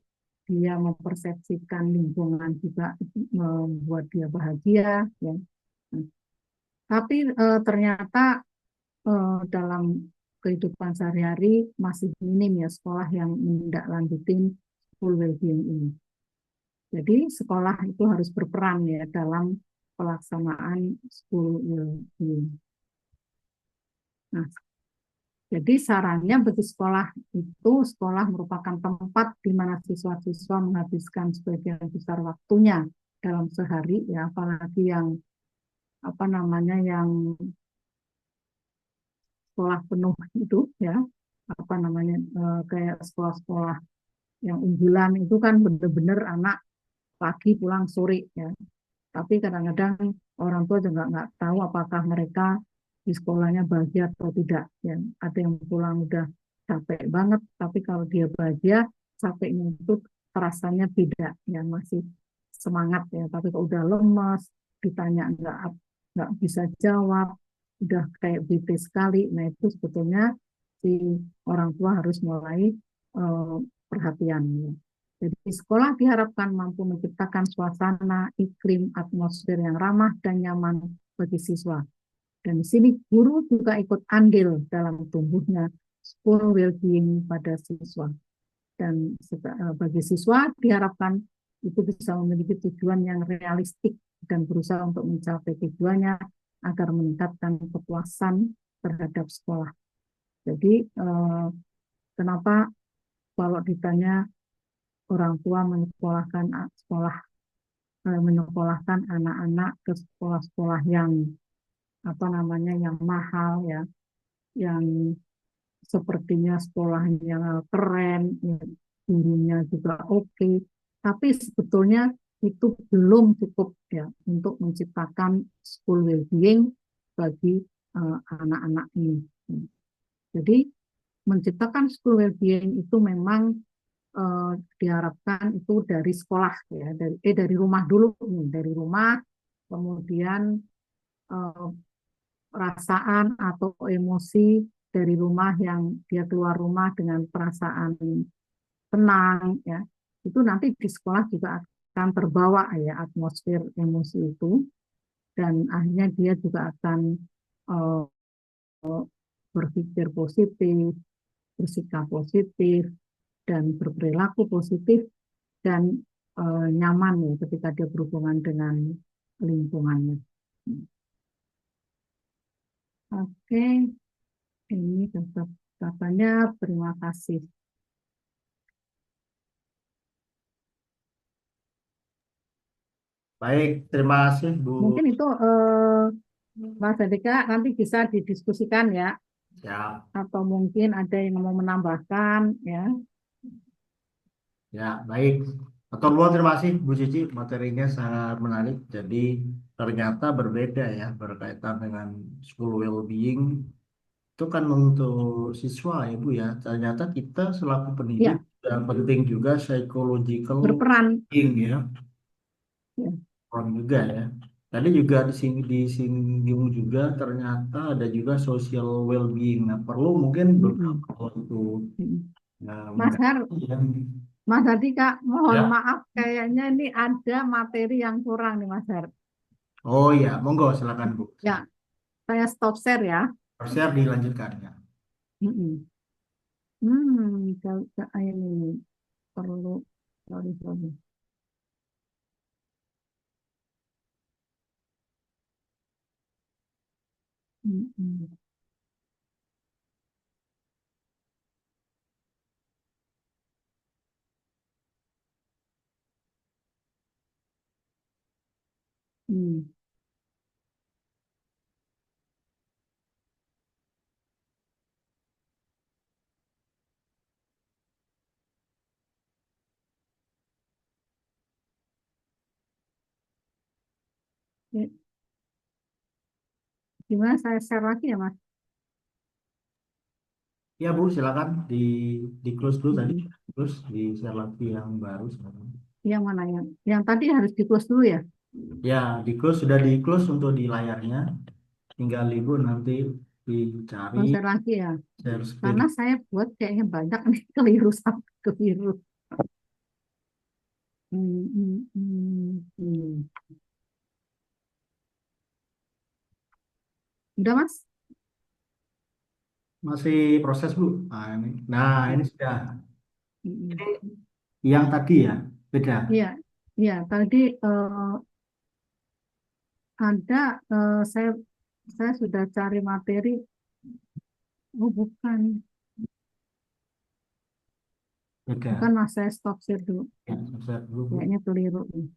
dia mempersepsikan lingkungan juga membuat dia bahagia, ya. Tapi ternyata dalam kehidupan sehari-hari masih minim, ya, sekolah yang menindaklanjutin school well-being ini. Jadi sekolah itu harus berperan, ya, dalam pelaksanaan school well-being. Nah, Jadi sarannya bagi sekolah itu, sekolah merupakan tempat di mana siswa-siswa menghabiskan sebagian besar waktunya dalam sehari, ya, apalagi yang apa namanya yang sekolah penuh itu, ya, apa namanya kayak sekolah-sekolah yang unggulan itu kan benar-benar anak pagi pulang sore, ya. Tapi kadang-kadang orang tua juga nggak tahu apakah mereka di sekolahnya bahagia atau tidak. Ya, ada yang pulang udah capek banget, tapi kalau dia bahagia, capeknya itu terasanya beda, ya, masih semangat, ya. Tapi kalau udah lemas, ditanya nggak bisa jawab, udah kayak bete sekali. Nah, itu sebetulnya si orang tua harus mulai eh, perhatian, ya. Jadi sekolah diharapkan mampu menciptakan suasana, iklim, atmosfer yang ramah dan nyaman bagi siswa. Dan di sini guru juga ikut andil dalam tumbuhnya school well-being pada siswa. Dan bagi siswa diharapkan itu bisa memiliki tujuan yang realistik dan berusaha untuk mencapai tujuannya agar meningkatkan kepuasan terhadap sekolah. Jadi kenapa kalau ditanya orang tua menyekolahkan anak-anak ke sekolah-sekolah yang apa namanya yang mahal, ya, yang sepertinya sekolahnya keren, ya, gurunya juga oke, tapi sebetulnya itu belum cukup, ya, untuk menciptakan school well-being bagi anak-anak ini. Jadi menciptakan school well-being itu memang diharapkan itu dari sekolah, ya, dari rumah dulu nih, dari rumah, kemudian eh, perasaan atau emosi dari rumah, yang dia keluar rumah dengan perasaan tenang, ya, itu nanti di sekolah juga akan terbawa, ya, atmosfer emosi itu, dan akhirnya dia juga akan eh, berpikir positif, bersikap positif, dan berperilaku positif dan nyaman, ya, ketika dia berhubungan dengan lingkungannya. Oke, ini katanya terima kasih.
Baik, terima kasih Bu.
Mungkin itu Mas Adika nanti bisa didiskusikan, ya,
Siap.
atau mungkin ada yang mau menambahkan, ya.
Ya, baik. Atau luar terima kasih Bu Cici, materinya sangat menarik. Jadi ternyata berbeda ya berkaitan dengan school well-being itu kan untuk siswa ya Bu ya. Ternyata kita selaku pendidik
Ya,
yang penting juga psychological
berperan,
being ya,
ya.
peran juga ya. Tadi juga disinggung juga ternyata ada juga social well-being. Nah, perlu mungkin
Mm-mm.
beberapa waktu
Mm-mm. Mas Har,
mengkaji yang
Mas Adika, mohon
ya.
maaf, kayaknya ini ada materi yang kurang nih, Mas Har.
Oh ya, monggo silakan Bu.
Ya, saya stop share, ya.
Siap dilanjutkan ya.
Mm-mm. Ini perlu, sorry. Mm-mm. Hmm. Ya, gimana saya share lagi, ya, Mas?
Ya Bu, silakan di close dulu tadi.
Mm-mm.
Terus di share lagi yang baru silakan.
Yang mana yang tadi harus di close dulu, ya?
Ya, di close sudah di close untuk di layarnya. Tinggal Ibu nanti dicari
Oh, share lagi, ya.
share screen.
Karena saya buat kayaknya banyak nih keliru sama keliru. Hmm, hmm, hmm, hmm. Udah, Mas?
Masih proses Bu. Nah, ini sudah.
Hmm.
Yang tadi ya, beda.
Iya, iya. Tadi ada saya sudah cari materi Oh, bukan. Bukan,
Beda.
Mas. Saya stop share dulu.
Ya, saya dulu, Bu.
Kayaknya keliru nih.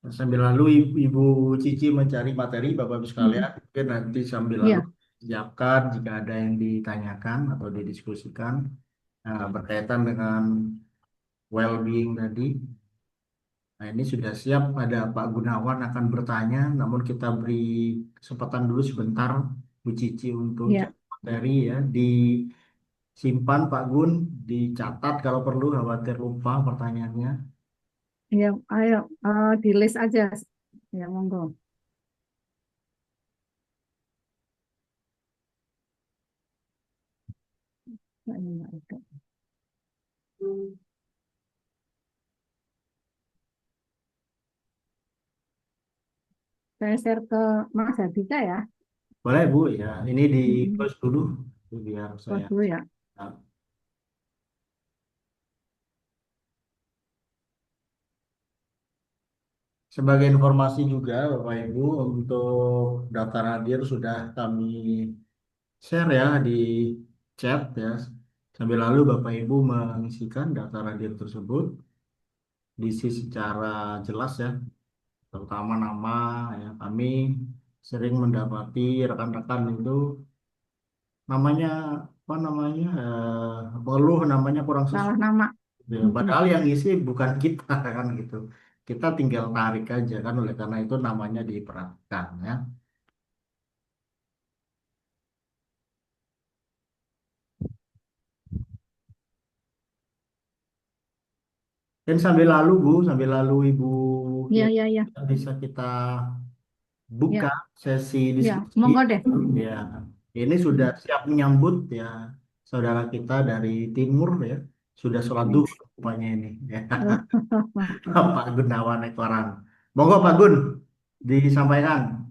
Sambil lalu Ibu Cici mencari materi Bapak Ibu
Mm-mm.
sekalian, mungkin nanti sambil lalu
Iya,
siapkan jika ada yang ditanyakan atau didiskusikan berkaitan dengan well-being tadi. Nah, ini sudah siap, ada Pak Gunawan akan bertanya, namun kita beri kesempatan dulu sebentar Bu Cici untuk
iya,
cari materi ya. Disimpan Pak Gun, dicatat kalau perlu, khawatir lupa pertanyaannya.
iya. Ayo, di list aja. Ya, monggo. Nah, ini nggak ada. Saya share ke Mas Hadika ya.
Boleh Bu ya, ini di
Mm-mm.
close dulu biar
Close
saya.
dulu ya.
Sebagai informasi juga Bapak Ibu, untuk daftar hadir sudah kami share ya di chat ya. Sambil lalu Bapak Ibu mengisikan daftar hadir tersebut, diisi secara jelas ya, terutama nama ya. Kami sering mendapati rekan-rekan itu namanya apa namanya mengeluh namanya kurang
Salah
sesuai.
nama.
Ya,
Mm-mm.
padahal yang isi bukan kita kan gitu. Kita tinggal tarik aja kan, oleh karena itu namanya diperhatikan ya. Dan sambil lalu Bu, sambil lalu Ibu
Iya,
ya,
iya, iya.
bisa kita buka
Iya,
sesi
iya.
diskusi
Monggo deh.
ya. Ini sudah
Mm.
siap menyambut ya saudara kita dari timur ya. Sudah sholat
Mm.
duhur rupanya ini ya. Pak Gunawan Ekwaran. Monggo Pak Gun disampaikan.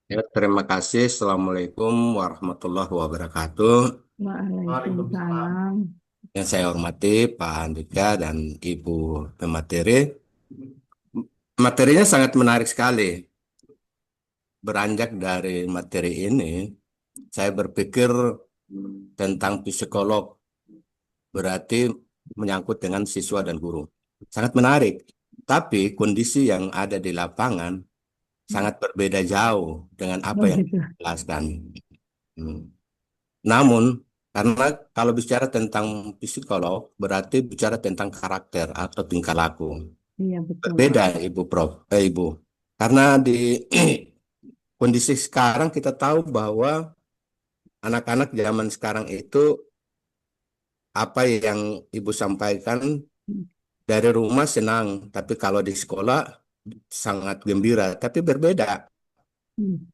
Ya, terima kasih. Assalamualaikum warahmatullahi wabarakatuh.
Waalaikumsalam.
Waalaikumsalam.
Yang saya hormati Pak Andika dan Ibu pemateri. Materinya sangat menarik sekali. Beranjak dari materi ini, saya berpikir tentang psikolog, berarti menyangkut dengan siswa dan guru. Sangat menarik. Tapi kondisi yang ada di lapangan sangat berbeda jauh dengan apa
Oh
yang
gitu.
dijelaskan. Hmm. Namun, karena kalau bicara tentang psikolog, berarti bicara tentang karakter atau tingkah laku.
Iya betul Pak.
Berbeda, Ibu. Karena di kondisi sekarang kita tahu bahwa anak-anak zaman sekarang itu apa yang Ibu sampaikan dari rumah senang, tapi kalau di sekolah sangat gembira, tapi berbeda.
Hmm.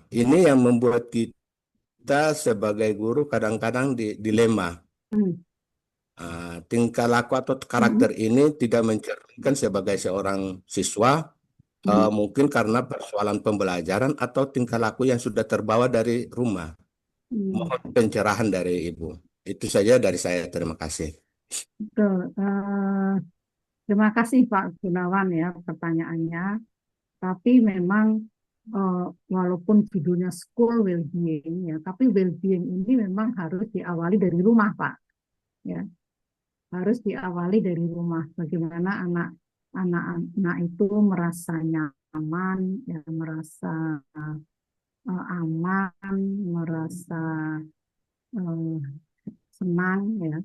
Ini yang membuat kita sebagai guru kadang-kadang dilema.
Hmm.
Tingkah laku atau
Hmm.
karakter ini tidak mencerminkan sebagai seorang siswa,
Hmm.
mungkin karena persoalan pembelajaran atau tingkah laku yang sudah terbawa dari rumah.
Hmm.
Mohon pencerahan dari Ibu. Itu saja dari saya. Terima kasih.
Betul. Terima kasih Pak Gunawan ya pertanyaannya. Tapi memang eh, walaupun judulnya school well-being ya, tapi well-being ini memang harus diawali dari rumah Pak. Ya, harus diawali dari rumah. Bagaimana anak-anak itu merasa nyaman, ya, merasa aman, merasa eh, senang ya.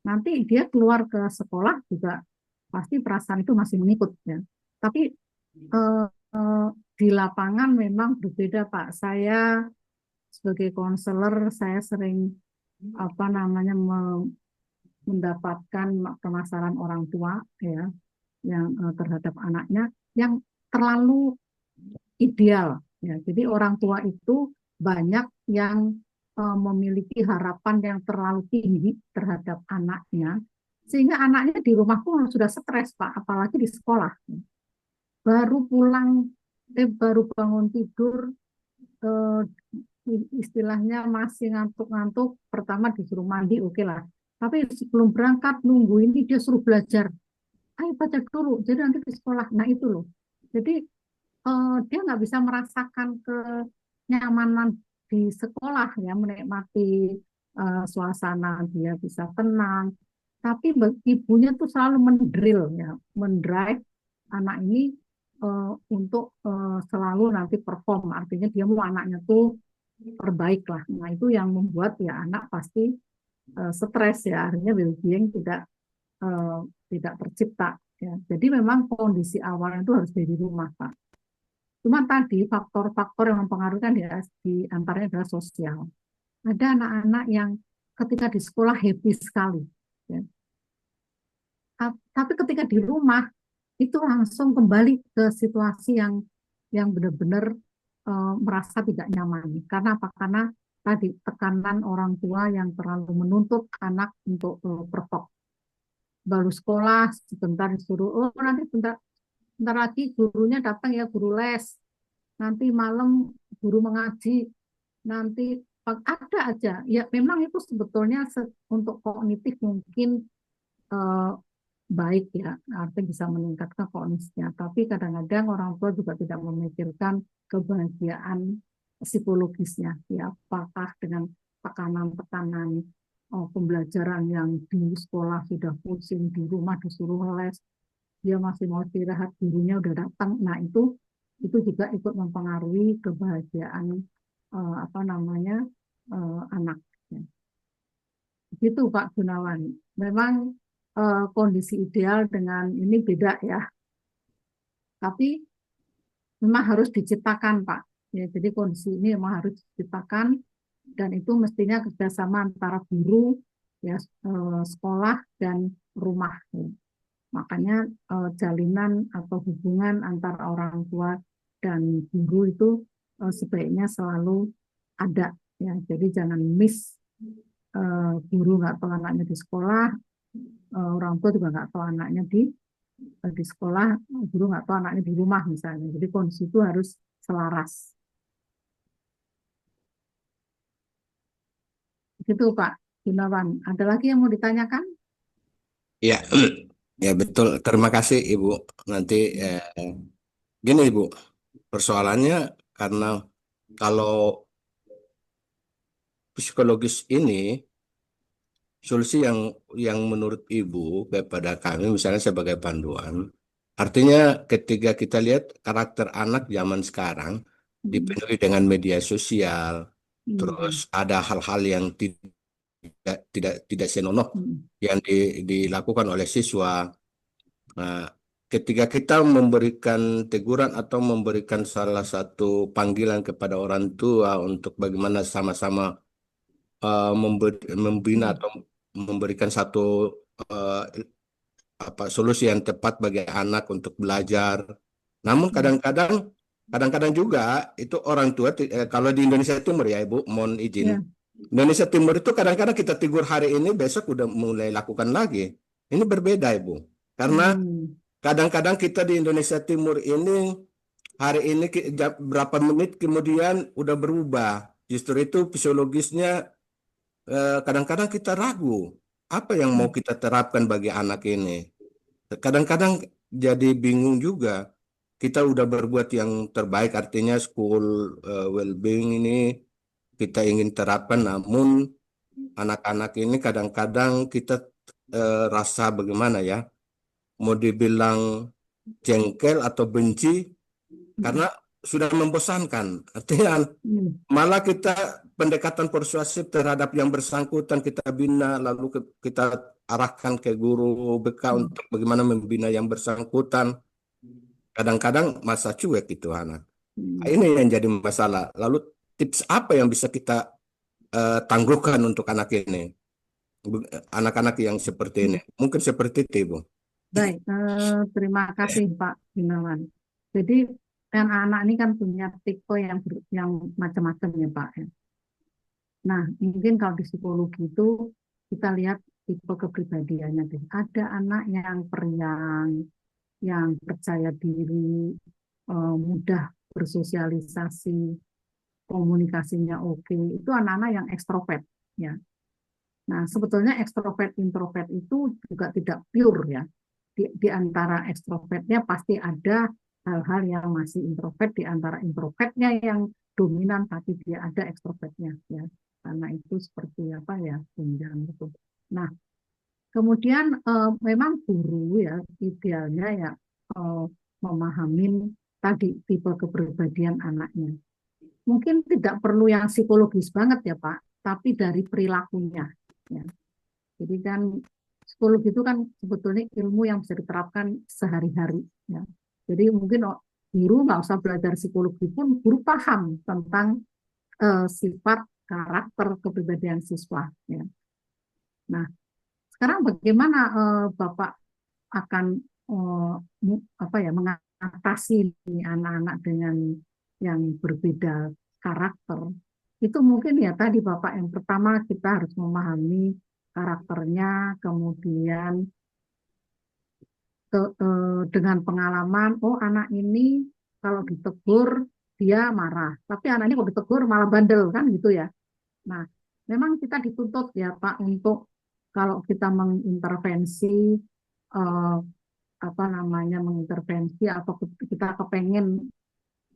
Nanti dia keluar ke sekolah juga pasti perasaan itu masih mengikut ya. Tapi eh, eh, di lapangan memang berbeda Pak. Saya sebagai konselor saya sering apa namanya mendapatkan permasalahan orang tua ya yang terhadap anaknya yang terlalu ideal ya. Jadi orang tua itu banyak yang memiliki harapan yang terlalu tinggi terhadap anaknya sehingga anaknya di rumah pun sudah stres Pak, apalagi di sekolah. Baru pulang baru bangun tidur eh, istilahnya masih ngantuk-ngantuk, pertama disuruh mandi oke lah. Tapi sebelum berangkat nunggu ini dia suruh belajar. Ayo baca dulu, jadi nanti di sekolah. Nah itu loh. Jadi dia nggak bisa merasakan kenyamanan di sekolah ya, menikmati suasana, dia bisa tenang. Tapi ibunya tuh selalu mendrill ya, mendrive anak ini untuk selalu nanti perform. Artinya dia mau anaknya tuh terbaik lah. Nah itu yang membuat ya anak pasti stres ya, akhirnya well-being eh, tidak tercipta. Ya. Jadi memang kondisi awalnya itu harus dari rumah, Pak. Cuma tadi faktor-faktor yang mempengaruhi kan di antaranya adalah sosial. Ada anak-anak yang ketika di sekolah happy sekali, ya. Tapi ketika di rumah itu langsung kembali ke situasi yang benar-benar merasa tidak nyaman. Karena apa? Karena tadi tekanan orang tua yang terlalu menuntut anak untuk perform. Baru sekolah sebentar disuruh, oh nanti bentar lagi gurunya datang ya, guru les, nanti malam guru mengaji, nanti ada aja ya. Memang itu sebetulnya untuk kognitif mungkin eh, baik ya, artinya bisa meningkatkan kognitifnya, tapi kadang-kadang orang tua juga tidak memikirkan kebahagiaan psikologisnya ya, apakah dengan tekanan-tekanan pembelajaran yang di sekolah sudah pusing, di rumah disuruh les, dia masih mau istirahat, gurunya udah datang. Nah itu juga ikut mempengaruhi kebahagiaan apa namanya anak. Gitu Pak Gunawan. Memang kondisi ideal dengan ini beda ya, tapi memang harus diciptakan Pak. Ya, jadi kondisi ini memang harus diciptakan dan itu mestinya kerjasama antara guru, ya, sekolah dan rumah. Ya. Makanya jalinan atau hubungan antara orang tua dan guru itu sebaiknya selalu ada ya. Jadi jangan miss, guru nggak tahu anaknya di sekolah, orang tua juga nggak tahu anaknya di sekolah, guru nggak tahu anaknya di rumah misalnya. Jadi kondisi itu harus selaras. Gitu Pak Gunawan. Ada lagi yang mau ditanyakan?
Ya, ya betul. Terima kasih Ibu. Nanti gini Ibu, persoalannya karena kalau psikologis ini solusi yang menurut Ibu kepada kami misalnya sebagai panduan, artinya ketika kita lihat karakter anak zaman sekarang dipenuhi dengan media sosial, terus ada hal-hal yang tidak senonoh yang dilakukan oleh siswa. Nah, ketika kita memberikan teguran atau memberikan salah satu panggilan kepada orang tua untuk bagaimana sama-sama membina atau memberikan satu eh, solusi yang tepat bagi anak untuk belajar. Namun kadang-kadang juga itu orang tua kalau di Indonesia Timur ya Ibu, mohon izin.
Ya.
Indonesia Timur itu kadang-kadang kita tegur hari ini, besok udah mulai lakukan lagi. Ini berbeda Ibu. Karena kadang-kadang kita di Indonesia Timur ini hari ini berapa menit kemudian udah berubah. Justru itu fisiologisnya kadang-kadang kita ragu apa yang mau kita terapkan bagi anak ini. Kadang-kadang jadi bingung juga. Kita udah berbuat yang terbaik, artinya school well-being ini kita ingin terapkan, namun anak-anak ini kadang-kadang kita rasa bagaimana ya, mau dibilang jengkel atau benci karena sudah membosankan. Artinya malah kita pendekatan persuasif terhadap yang bersangkutan kita bina, lalu kita arahkan ke guru BK untuk bagaimana membina yang bersangkutan. Kadang-kadang masa cuek itu anak. Ini yang jadi masalah. Lalu tips apa yang bisa kita tangguhkan untuk anak ini? Anak-anak yang seperti ini. Mungkin seperti itu, Ibu.
Baik, terima kasih Pak Gunawan. Jadi anak-anak ini kan punya tipe yang macam-macam ya Pak. Nah, mungkin kalau di psikologi itu kita lihat tipe kepribadiannya. Ada anak yang periang, yang percaya diri, mudah bersosialisasi, komunikasinya oke. Itu anak-anak yang ekstrovert ya. Nah, sebetulnya ekstrovert introvert itu juga tidak pure ya. Di antara ekstrovertnya pasti ada hal-hal yang masih introvert, di antara introvertnya yang dominan tapi dia ada ekstrovertnya ya, karena itu seperti apa ya, tunjang gitu. Nah, kemudian memang guru ya idealnya ya memahamin tadi tipe kepribadian anaknya. Mungkin tidak perlu yang psikologis banget ya Pak, tapi dari perilakunya. Ya. Jadi kan psikologi itu kan sebetulnya ilmu yang bisa diterapkan sehari-hari. Ya. Jadi mungkin guru nggak usah belajar psikologi pun guru paham tentang sifat karakter kepribadian siswa. Ya. Nah, sekarang bagaimana Bapak akan apa ya mengatasi anak-anak dengan yang berbeda karakter? Itu mungkin ya tadi Bapak, yang pertama kita harus memahami karakternya, kemudian dengan pengalaman, oh anak ini kalau ditegur dia marah, tapi anak ini kalau ditegur malah bandel kan gitu ya. Nah, memang kita dituntut ya Pak untuk kalau kita mengintervensi apa namanya mengintervensi atau kita kepengen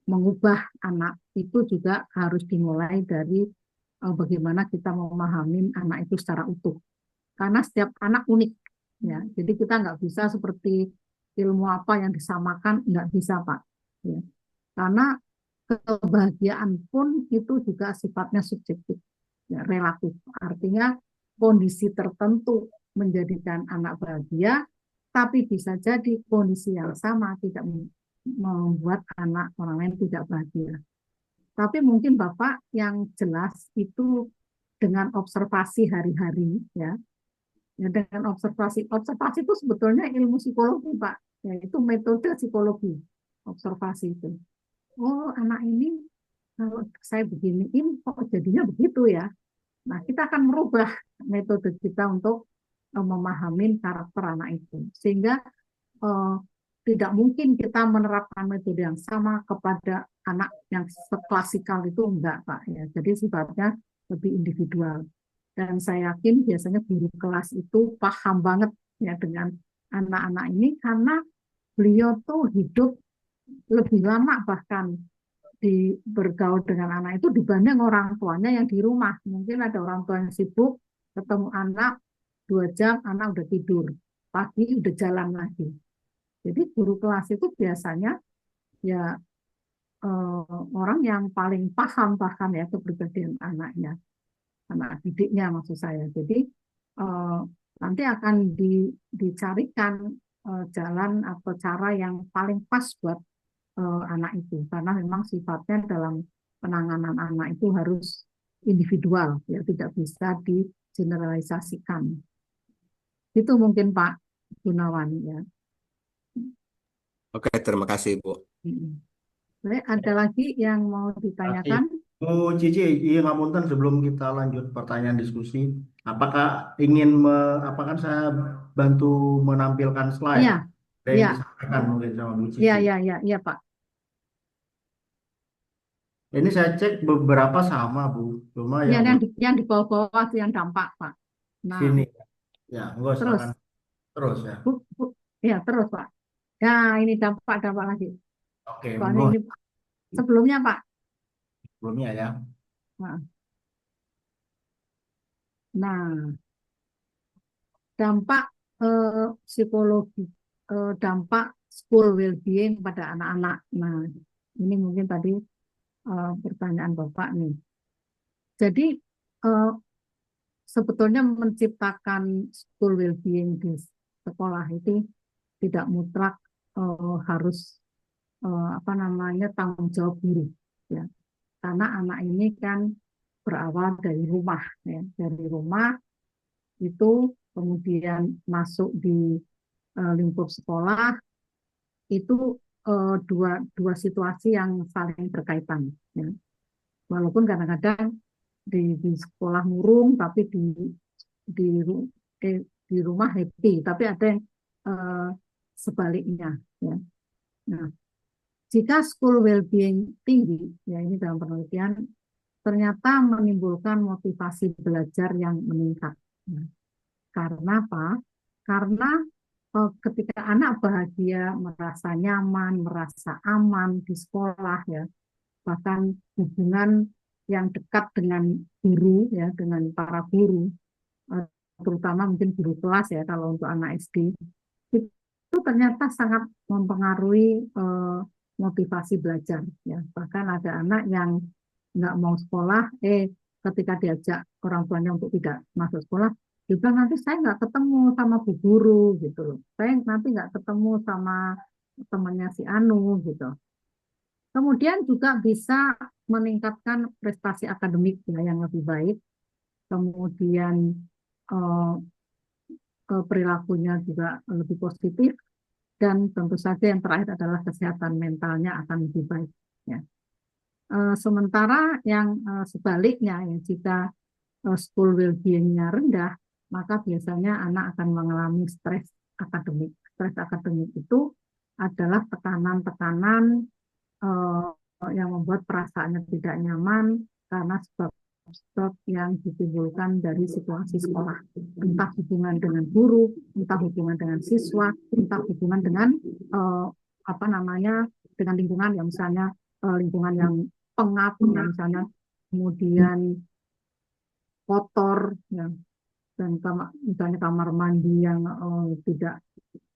mengubah anak itu juga harus dimulai dari bagaimana kita memahami anak itu secara utuh. Karena setiap anak unik ya. Jadi kita nggak bisa seperti ilmu apa yang disamakan, nggak bisa Pak. Ya. Karena kebahagiaan pun itu juga sifatnya subjektif, ya, relatif. Artinya kondisi tertentu menjadikan anak bahagia, tapi bisa jadi kondisi yang sama tidak membuat anak orang lain tidak bahagia. Tapi mungkin Bapak yang jelas itu dengan observasi hari-hari, ya. Ya, dengan observasi. Observasi itu sebetulnya ilmu psikologi, Pak. Ya, itu metode psikologi. Observasi itu. Oh, anak ini kalau saya beginiin kok jadinya begitu ya. Nah, kita akan merubah metode kita untuk memahami karakter anak itu. Sehingga tidak mungkin kita menerapkan metode yang sama kepada anak yang seklasikal itu enggak, Pak. Ya, jadi sifatnya lebih individual. Dan saya yakin biasanya guru kelas itu paham banget ya dengan anak-anak ini karena beliau tuh hidup lebih lama bahkan bergaul dengan anak itu dibanding orang tuanya yang di rumah. Mungkin ada orang tua yang sibuk, ketemu anak 2 jam, anak udah tidur. Pagi udah jalan lagi. Jadi guru kelas itu biasanya ya orang yang paling paham bahkan ya kepribadian anaknya, anak didiknya maksud saya. Jadi nanti akan dicarikan jalan atau cara yang paling pas buat anak itu, karena memang sifatnya dalam penanganan anak itu harus individual, ya tidak bisa digeneralisasikan. Itu mungkin Pak Gunawan ya.
Oke, terima kasih Bu.
Baik, ada lagi yang mau ditanyakan?
Bu Cici, iya ngapunten sebelum kita lanjut pertanyaan diskusi, apakah apakah saya bantu menampilkan slide
Iya,
yang
iya,
disampaikan mungkin sama Bu
iya,
Cici?
iya, Pak.
Ini saya cek beberapa sama Bu, cuma
Iya,
yang
yang di bawah-bawah itu yang dampak, Pak. Nah,
sini, ya, enggak silakan
terus,
terus ya.
ya terus, Pak. Nah, ini dampak lagi.
Oke,
Soalnya
monggo
ini sebelumnya, Pak.
sebelumnya ya.
Nah, dampak psikologi, dampak school well-being pada anak-anak. Nah, ini mungkin tadi pertanyaan Bapak nih. Jadi, sebetulnya menciptakan school well-being di sekolah itu tidak mutlak harus apa namanya tanggung jawab guru, ya. Karena anak ini kan berawal dari rumah, ya. Dari rumah itu kemudian masuk di lingkup sekolah itu dua situasi yang saling berkaitan. Ya. Walaupun kadang-kadang di sekolah murung, tapi di di rumah happy, tapi ada yang sebaliknya. Ya. Nah, jika school well-being tinggi, ya ini dalam penelitian ternyata menimbulkan motivasi belajar yang meningkat. Ya. Karena apa? Karena ketika anak bahagia, merasa nyaman, merasa aman di sekolah ya, bahkan hubungan yang dekat dengan guru ya, dengan para guru, eh, terutama mungkin guru kelas ya kalau untuk anak SD, itu ternyata sangat mempengaruhi motivasi belajar ya. Bahkan ada anak yang nggak mau sekolah, ketika diajak orang tuanya untuk tidak masuk sekolah, juga nanti saya nggak ketemu sama bu guru gitu loh. Saya nanti nggak ketemu sama temannya si Anu gitu. Kemudian juga bisa meningkatkan prestasi akademik ya, yang lebih baik. Kemudian eh, perilakunya juga lebih positif, dan tentu saja yang terakhir adalah kesehatan mentalnya akan lebih baik. Ya. Sementara yang sebaliknya, ya, jika school well-being-nya rendah, maka biasanya anak akan mengalami stres akademik. Stres akademik itu adalah tekanan-tekanan yang membuat perasaannya tidak nyaman karena sebab yang ditimbulkan dari situasi sekolah, entah hubungan dengan guru, entah hubungan dengan siswa, entah hubungan dengan apa namanya, dengan lingkungan yang misalnya lingkungan yang pengap, ya, misalnya kemudian kotor, ya, dan misalnya kamar mandi yang tidak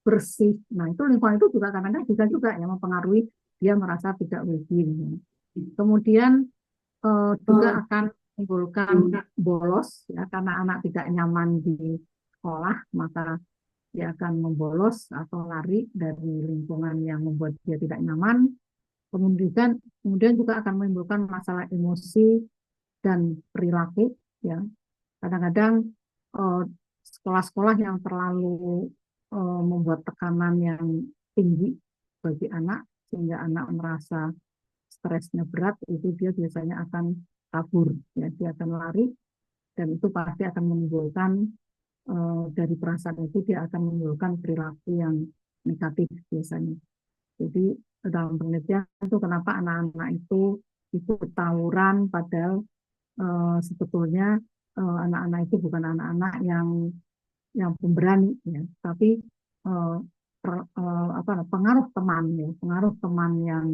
bersih. Nah, itu lingkungan itu juga kadang-kadang bisa juga yang mempengaruhi dia merasa tidak well-being. Kemudian juga akan menimbulkan bolos ya, karena anak tidak nyaman di sekolah, maka dia akan membolos atau lari dari lingkungan yang membuat dia tidak nyaman. Kemudian juga akan menimbulkan masalah emosi dan perilaku ya. Kadang-kadang sekolah-sekolah yang terlalu membuat tekanan yang tinggi bagi anak sehingga anak merasa stresnya berat, itu dia biasanya akan kabur ya, dia akan lari, dan itu pasti akan menimbulkan dari perasaan itu dia akan menimbulkan perilaku yang negatif biasanya. Jadi dalam penelitian itu kenapa anak-anak itu ikut tawuran, padahal sebetulnya anak-anak itu bukan anak-anak yang pemberani ya, tapi pengaruh teman yang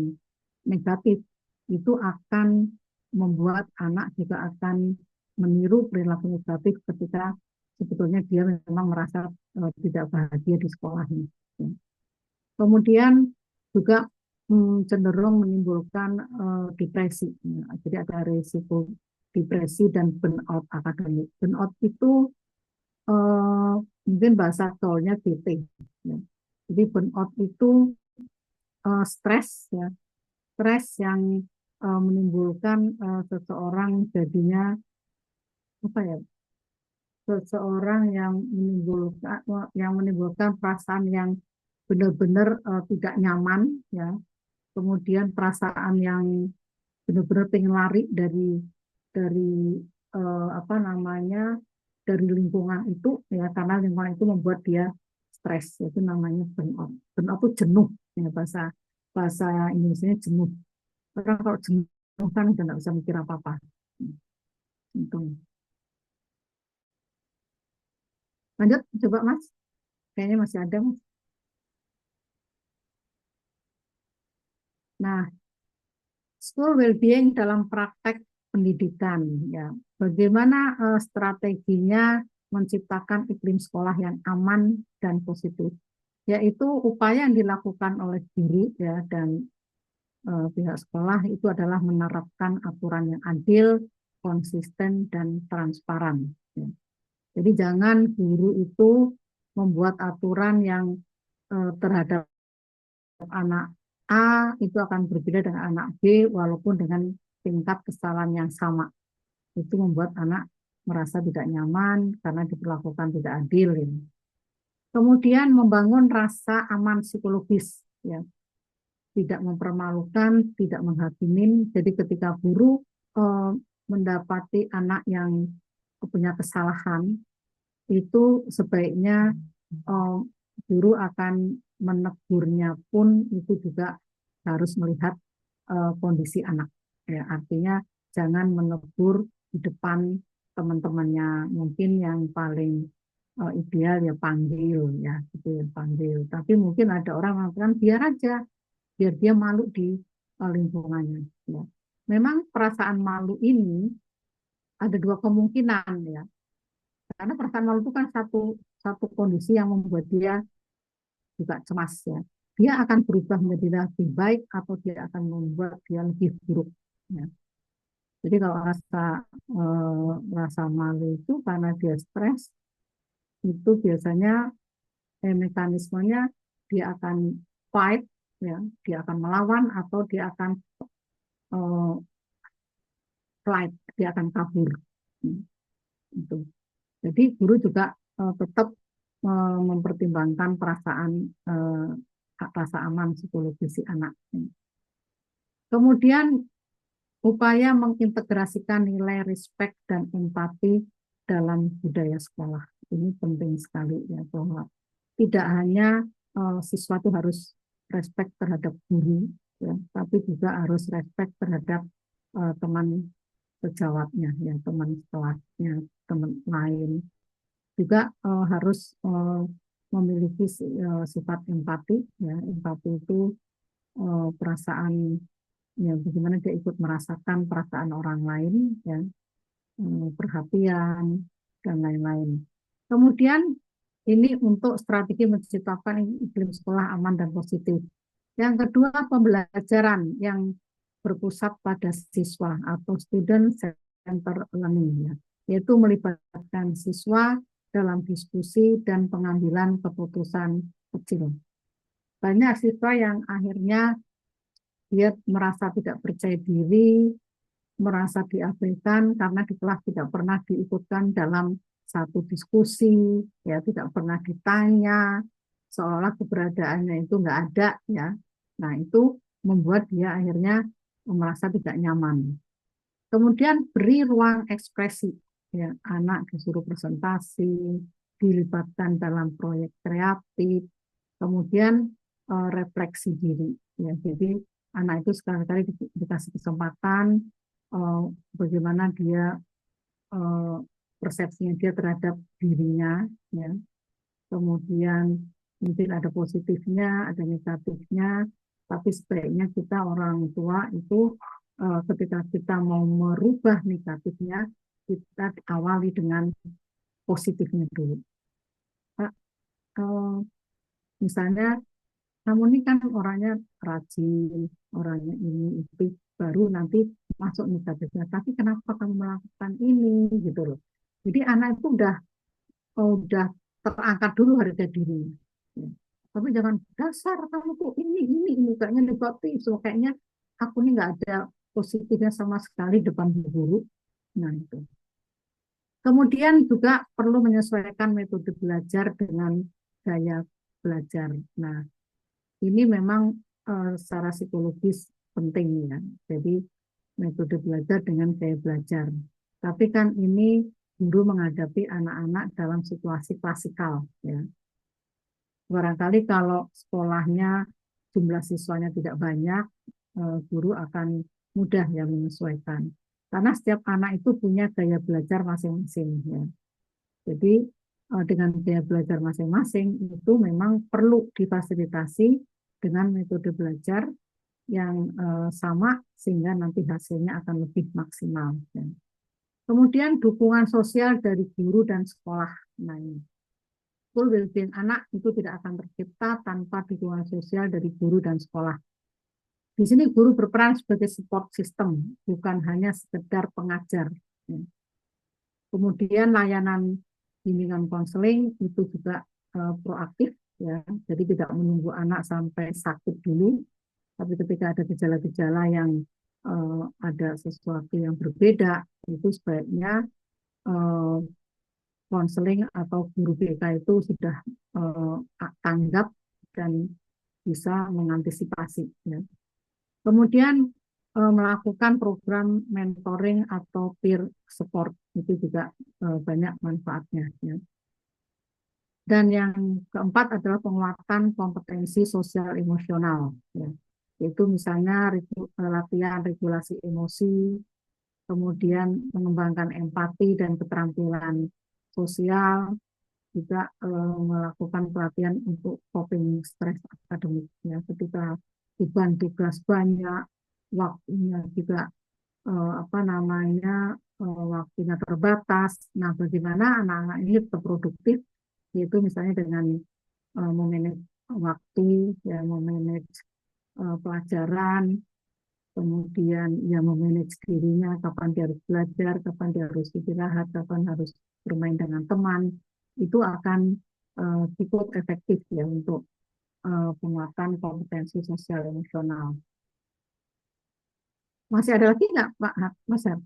negatif itu akan membuat anak juga akan meniru perilaku negatif ketika sebetulnya dia memang merasa tidak bahagia di sekolahnya. Ya. Kemudian juga cenderung menimbulkan depresi. Ya. Jadi ada risiko depresi dan burnout akademik. Burnout itu mungkin bahasa gaulnya BT. Ya. Jadi burnout itu stres ya, stres yang menimbulkan seseorang jadinya apa ya, seseorang yang menimbulkan perasaan yang benar-benar tidak nyaman ya, kemudian perasaan yang benar-benar pengen lari dari apa namanya, dari lingkungan itu ya, karena lingkungan itu membuat dia stres, itu namanya burnout. Burnout itu jenuh ya, bahasa bahasa Indonesia jenuh. Orang kalau jenuh kan udah nggak bisa mikir apa-apa. Itu. Lanjut, coba Mas. Kayaknya masih ada Mas. Nah, school well-being dalam praktek pendidikan ya. Bagaimana strateginya menciptakan iklim sekolah yang aman dan positif? Yaitu upaya yang dilakukan oleh guru ya dan pihak sekolah itu adalah menerapkan aturan yang adil, konsisten, dan transparan. Ya. Jadi jangan guru itu membuat aturan yang terhadap anak A itu akan berbeda dengan anak B walaupun dengan tingkat kesalahan yang sama. Itu membuat anak merasa tidak nyaman karena diperlakukan tidak adil. Ya. Kemudian membangun rasa aman psikologis, ya, tidak mempermalukan, tidak menghakimin. Jadi ketika guru mendapati anak yang punya kesalahan, itu sebaiknya guru akan menegurnya pun itu juga harus melihat kondisi anak. Ya, artinya jangan menegur di depan teman-temannya. Mungkin yang paling ideal ya panggil ya gitu ya panggil. Tapi mungkin ada orang mengatakan biar aja, biar dia malu di lingkungannya. Ya. Memang perasaan malu ini ada dua kemungkinan ya. Karena perasaan malu itu kan satu satu kondisi yang membuat dia juga cemas ya. Dia akan berubah menjadi lebih baik atau dia akan membuat dia lebih buruk. Ya. Jadi kalau rasa malu itu karena dia stres, itu biasanya mekanismenya dia akan fight, ya, dia akan melawan atau dia akan eh, flight, dia akan kabur. Hmm, itu. Jadi guru juga tetap mempertimbangkan perasaan rasa aman psikologis si anak. Kemudian upaya mengintegrasikan nilai respect dan empati dalam budaya sekolah. Ini penting sekali ya bahwa tidak hanya siswa itu harus respect terhadap guru, ya, tapi juga harus respect terhadap teman sejawatnya, ya, teman sekolahnya, teman lain. Juga harus memiliki sifat empati, ya, empati itu perasaan ya bagaimana dia ikut merasakan perasaan orang lain, ya, perhatian dan lain-lain. Kemudian ini untuk strategi menciptakan iklim sekolah aman dan positif. Yang kedua, pembelajaran yang berpusat pada siswa atau student center learning, ya, yaitu melibatkan siswa dalam diskusi dan pengambilan keputusan kecil. Banyak siswa yang akhirnya dia merasa tidak percaya diri, merasa diabaikan karena di kelas tidak pernah diikutkan dalam satu diskusi, ya tidak pernah ditanya, seolah keberadaannya itu nggak ada, ya. Nah itu membuat dia akhirnya merasa tidak nyaman. Kemudian beri ruang ekspresi, ya anak disuruh presentasi, dilibatkan dalam proyek kreatif, kemudian refleksi diri, ya jadi anak itu sekali-kali dikasih kesempatan bagaimana dia persepsinya dia terhadap dirinya, ya. Kemudian mungkin ada positifnya, ada negatifnya, tapi sebaiknya kita orang tua itu ketika kita mau merubah negatifnya, kita awali dengan positifnya dulu. Misalnya kamu ini kan orangnya rajin, orangnya ini itu baru nanti masuk negatifnya. Tapi kenapa kamu melakukan ini gitu loh. Jadi anak itu udah terangkat dulu harga dirinya. Ya. Tapi jangan dasar kamu tuh ini kayaknya negatif, so kayaknya aku ini nggak ada positifnya sama sekali depan guru. Nah itu. Kemudian juga perlu menyesuaikan metode belajar dengan gaya belajar. Nah, ini memang secara psikologis penting ya. Jadi metode belajar dengan gaya belajar. Tapi kan ini guru menghadapi anak-anak dalam situasi klasikal ya. Barangkali kalau sekolahnya jumlah siswanya tidak banyak, guru akan mudah ya menyesuaikan. Karena setiap anak itu punya gaya belajar masing-masing ya. Jadi dengan gaya belajar masing-masing itu memang perlu difasilitasi dengan metode belajar yang sama sehingga nanti hasilnya akan lebih maksimal. Ya. Kemudian dukungan sosial dari guru dan sekolah. Nah, school well-being anak itu tidak akan tercipta tanpa dukungan sosial dari guru dan sekolah. Di sini guru berperan sebagai support system, bukan hanya sekedar pengajar. Ya. Kemudian layanan bimbingan konseling itu juga proaktif, ya, jadi tidak menunggu anak sampai sakit dulu, tapi ketika ada gejala-gejala yang ada sesuatu yang berbeda, itu sebaiknya konseling atau guru BK itu sudah tanggap dan bisa mengantisipasi. Ya. Kemudian melakukan program mentoring atau peer support itu juga banyak manfaatnya. Ya. Dan yang keempat adalah penguatan kompetensi sosial emosional. Ya. Yaitu misalnya latihan regulasi emosi, kemudian mengembangkan empati dan keterampilan sosial, juga melakukan pelatihan untuk coping stres akademik ya. Ketika beban tugas banyak, waktunya juga waktunya terbatas. Nah, bagaimana anak-anak ini tetap produktif, yaitu misalnya dengan memanage waktu, ya memanage pelajaran, kemudian ya memanage dirinya, kapan dia harus belajar, kapan dia harus istirahat, kapan harus bermain dengan teman, itu akan cukup efektif ya untuk penguatan kompetensi sosial emosional. Masih ada lagi nggak Pak Mas Har?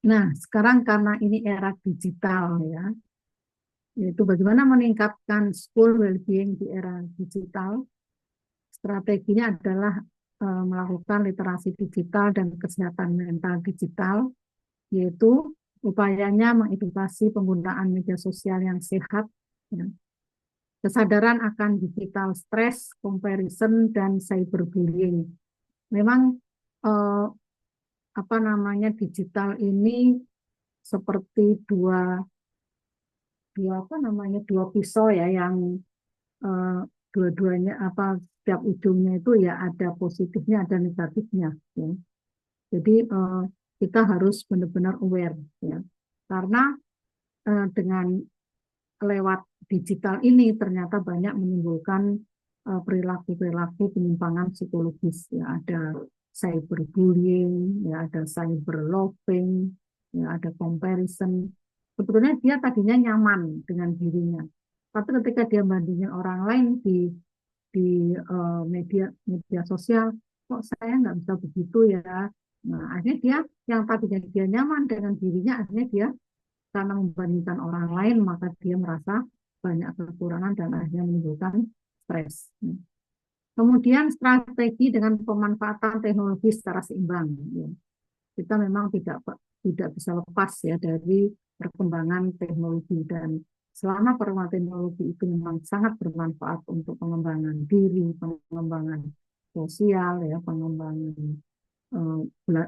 Nah, sekarang karena ini era digital ya, yaitu bagaimana meningkatkan school well-being di era digital. Strateginya adalah melakukan literasi digital dan kesehatan mental digital, yaitu upayanya mengedukasi penggunaan media sosial yang sehat, ya. Kesadaran akan digital stres, comparison, dan cyberbullying. Memang digital ini seperti dua pisau ya, yang dua-duanya setiap ujungnya itu ya ada positifnya ada negatifnya ya. Jadi kita harus benar-benar aware ya, karena dengan lewat digital ini ternyata banyak menimbulkan perilaku-perilaku penyimpangan psikologis ya, ada cyberbullying ya, ada cyberloving ya, ada comparison. Sebetulnya dia tadinya nyaman dengan dirinya, tapi ketika dia bandingin orang lain di media sosial, kok saya nggak bisa begitu ya. Nah, akhirnya dia yang tadinya dia nyaman dengan dirinya, akhirnya dia karena membandingkan orang lain, maka dia merasa banyak kekurangan dan akhirnya menimbulkan stres. Kemudian strategi dengan pemanfaatan teknologi secara seimbang. Ya. Kita memang tidak bisa lepas ya dari perkembangan teknologi, dan selama perkembangan teknologi itu memang sangat bermanfaat untuk pengembangan diri, pengembangan sosial, ya, pengembangan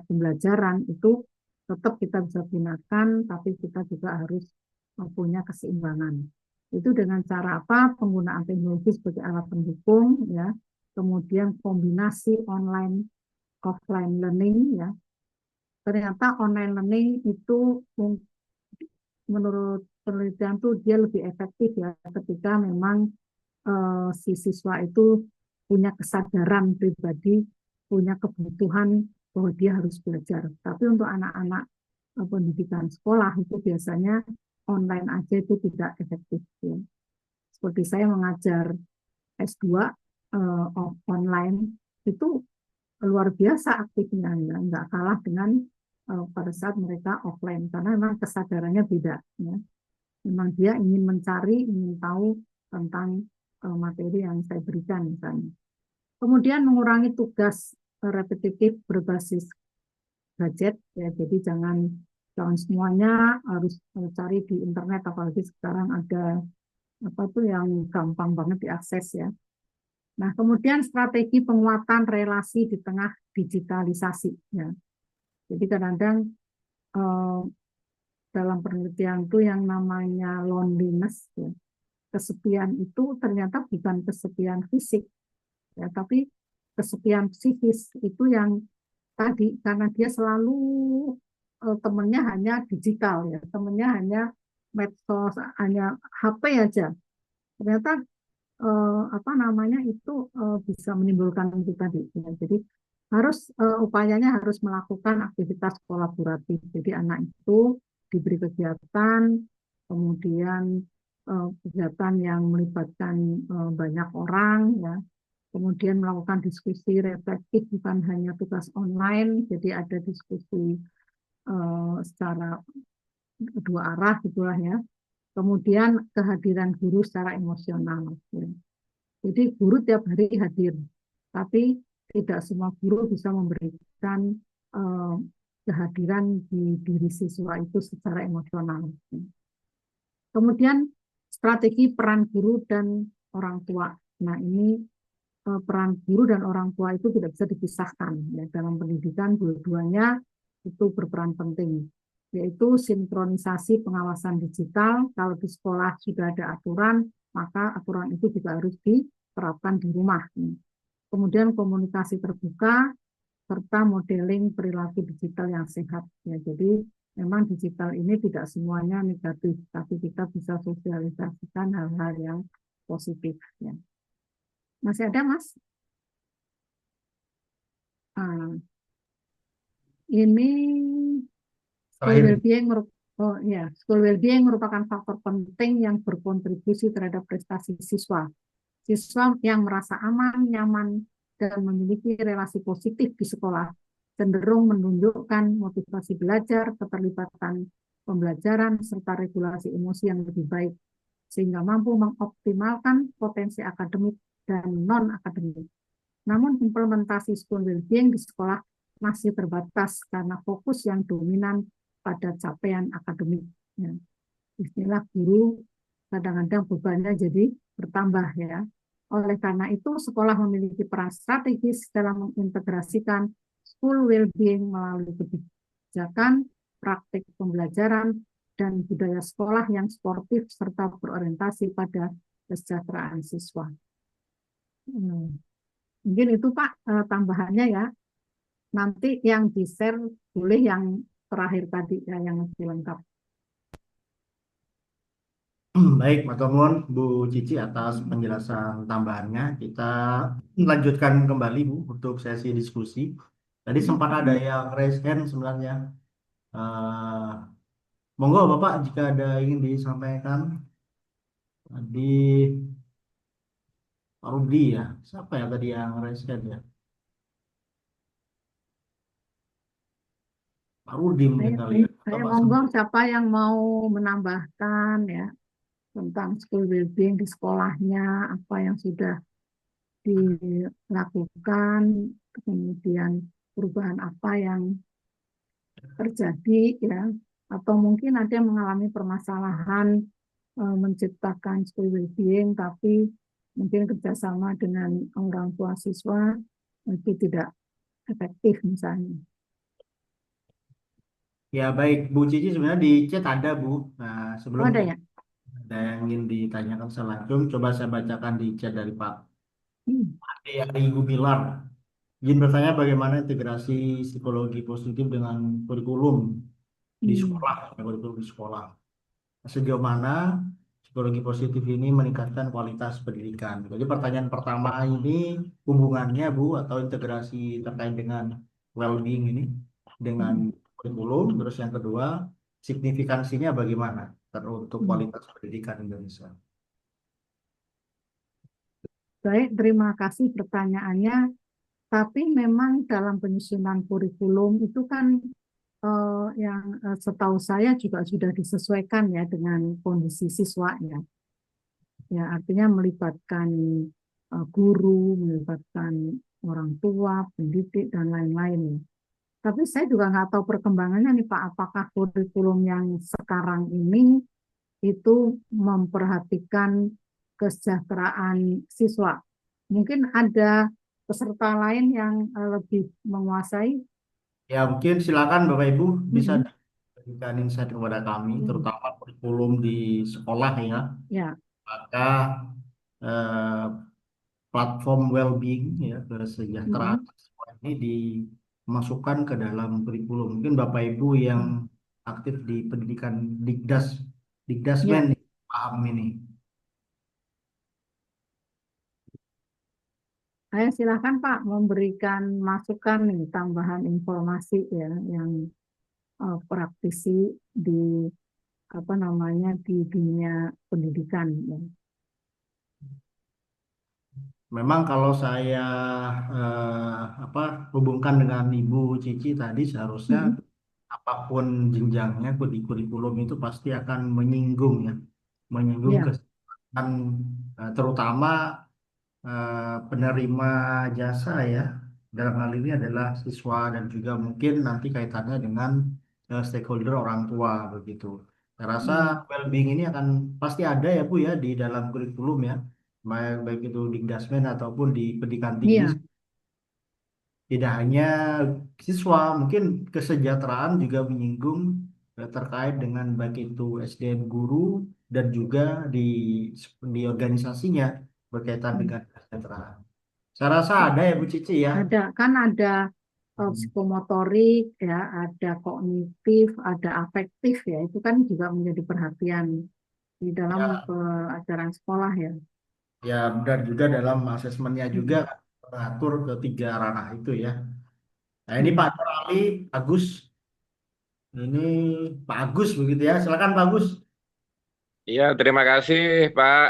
pembelajaran, itu tetap kita bisa gunakan, tapi kita juga harus mempunyai keseimbangan. Itu dengan cara apa? Penggunaan teknologi sebagai alat pendukung, ya. Kemudian kombinasi online offline learning, ya. Ternyata online learning itu menurut penelitian tuh dia lebih efektif ya ketika memang si siswa itu punya kesadaran pribadi, punya kebutuhan bahwa dia harus belajar. Tapi untuk anak-anak pendidikan sekolah itu biasanya online aja itu tidak efektif. Ya. Seperti saya mengajar S2 online itu luar biasa aktifnya, ya, nggak kalah dengan pada saat mereka offline, karena memang kesadarannya beda. Ya. Memang dia ingin mencari, ingin tahu tentang materi yang saya berikan misalnya. Kemudian mengurangi tugas repetitif berbasis gadget, ya, jadi jangan semuanya harus cari di internet, apalagi sekarang ada yang gampang banget diakses ya. Nah, kemudian strategi penguatan relasi di tengah digitalisasi ya. Jadi kadang-kadang dalam penelitian itu yang namanya loneliness ya, kesepian itu ternyata bukan kesepian fisik ya, tapi kesepian psikis. Itu yang tadi karena dia selalu temennya hanya digital ya, temennya hanya medsos, hanya HP aja. Ternyata itu bisa menimbulkan itu tadi ya. Jadi harus upayanya harus melakukan aktivitas kolaboratif. Jadi anak itu diberi kegiatan, kemudian kegiatan yang melibatkan banyak orang ya. Kemudian melakukan diskusi reflektif, bukan hanya tugas online, jadi ada diskusi secara dua arah gitulah ya. Kemudian kehadiran guru secara emosional. Ya. Jadi guru tiap hari hadir, tapi tidak semua guru bisa memberikan kehadiran di diri siswa itu secara emosional. Kemudian strategi peran guru dan orang tua. Nah, ini peran guru dan orang tua itu tidak bisa dipisahkan ya. Dalam pendidikan dua-duanya itu berperan penting, yaitu sinkronisasi pengawasan digital. Kalau di sekolah sudah ada aturan, maka aturan itu juga harus diterapkan di rumah. Kemudian komunikasi terbuka serta modeling perilaku digital yang sehat. Ya, jadi memang digital ini tidak semuanya negatif, tapi kita bisa sosialisasikan hal-hal yang positif. Ya. Masih ada, Mas? Ah, ini school
Terakhir.
well-being oh ya, school well-being merupakan faktor penting yang berkontribusi terhadap prestasi siswa. Siswa yang merasa aman, nyaman, dan memiliki relasi positif di sekolah cenderung menunjukkan motivasi belajar, keterlibatan pembelajaran, serta regulasi emosi yang lebih baik, sehingga mampu mengoptimalkan potensi akademik dan non-akademik. Namun implementasi school well-being di sekolah masih terbatas karena fokus yang dominan pada capaian akademik. Ya. Istilah guru kadang-kadang bebannya jadi bertambah ya. Oleh karena itu, sekolah memiliki peran strategis dalam mengintegrasikan school well-being melalui kebijakan, praktik pembelajaran, dan budaya sekolah yang sportif serta berorientasi pada kesejahteraan siswa. Mungkin itu Pak tambahannya ya. Nanti yang di-share boleh yang terakhir tadi ya, yang lebih lengkap.
Baik, Matur Bu Cici atas penjelasan tambahannya. Kita lanjutkan kembali Bu untuk sesi diskusi. Tadi sempat ada yang raise hand sebenarnya. Eh, Monggo Bapak jika ada ingin disampaikan. Tadi Pak Rudi ya. Siapa ya tadi yang raise hand ya? Pak Rudi mungkin kali ya. Atau
Saya
Pak
monggo
Sembah.
siapa yang mau menambahkan ya tentang school well-being di sekolahnya, apa yang sudah dilakukan, kemudian perubahan apa yang terjadi ya, atau mungkin ada yang mengalami permasalahan menciptakan school well-being, tapi mungkin kerjasama dengan orang tua siswa itu tidak efektif misalnya.
Ya baik, Bu Cici sebenarnya di chat ada Bu. Nah
Oh,
sebelum
ada
kita
ya?
ada yang ingin ditanyakan secara langsung, coba saya bacakan di chat dari Pak
Hmm.
Ade Ari Gumilar. Izin bertanya bagaimana integrasi psikologi positif dengan kurikulum di
Hmm.
sekolah, kurikulum di sekolah. Sejauh mana psikologi positif ini meningkatkan kualitas pendidikan? Jadi pertanyaan pertama ini hubungannya Bu atau integrasi terkait dengan well-being ini dengan
Hmm.
kurikulum. Terus yang kedua signifikansinya bagaimana untuk
Hmm.
kualitas pendidikan Indonesia?
Baik, terima kasih pertanyaannya. Tapi memang dalam penyusunan kurikulum itu kan yang setahu saya juga sudah disesuaikan ya dengan kondisi siswa ya. Ya, artinya melibatkan guru, melibatkan orang tua, pendidik dan lain-lain ya. Tapi saya juga nggak tahu perkembangannya nih Pak, apakah kurikulum yang sekarang ini itu memperhatikan kesejahteraan siswa. Mungkin ada peserta lain yang lebih menguasai.
Ya mungkin silakan Bapak Ibu bisa
Mm-mm.
berikan insight kepada kami,
Mm.
terutama kurikulum di sekolah ya.
Ya.
Maka eh, platform well-being ya kesejahteraan
Mm-mm.
siswa ini dimasukkan ke dalam kurikulum. Mungkin Bapak Ibu yang aktif di pendidikan Dikdasmen
Ya,
nih, paham ini.
saya silakan Pak memberikan masukan nih tambahan informasi ya yang praktisi di apa namanya di dunia pendidikan ya.
Memang kalau saya apa hubungkan dengan Ibu Cici tadi seharusnya
Mm-mm.
apapun jenjangnya di kurikulum itu pasti akan menyinggung ya, menyinggung
Ya.
kesehatan terutama penerima jasa ya. Dalam hal ini adalah siswa dan juga mungkin nanti kaitannya dengan stakeholder orang tua begitu. Saya rasa
Mm.
well-being ini akan pasti ada ya Bu ya di dalam kurikulum ya, baik baik itu di Dasmen ataupun di pendidikan tinggi.
Iya.
tidak hanya siswa, mungkin kesejahteraan juga menyinggung terkait dengan baik itu SDM guru dan juga di organisasinya berkaitan
Hmm.
dengan kesejahteraan. Saya rasa ada ya Bu Cici ya.
Ada kan ada
Hmm.
psikomotorik ya, ada kognitif, ada afektif ya. Itu kan juga menjadi perhatian di dalam
Ya,
pelajaran sekolah ya.
ya dan juga dalam asesmennya juga
Mm-mm.
mengatur ketiga ranah itu ya. Nah ini Pak
Iya.
Nur Ali, Agus, ini Pak Agus begitu ya. Silakan Pak Agus.
Iya, terima kasih Pak.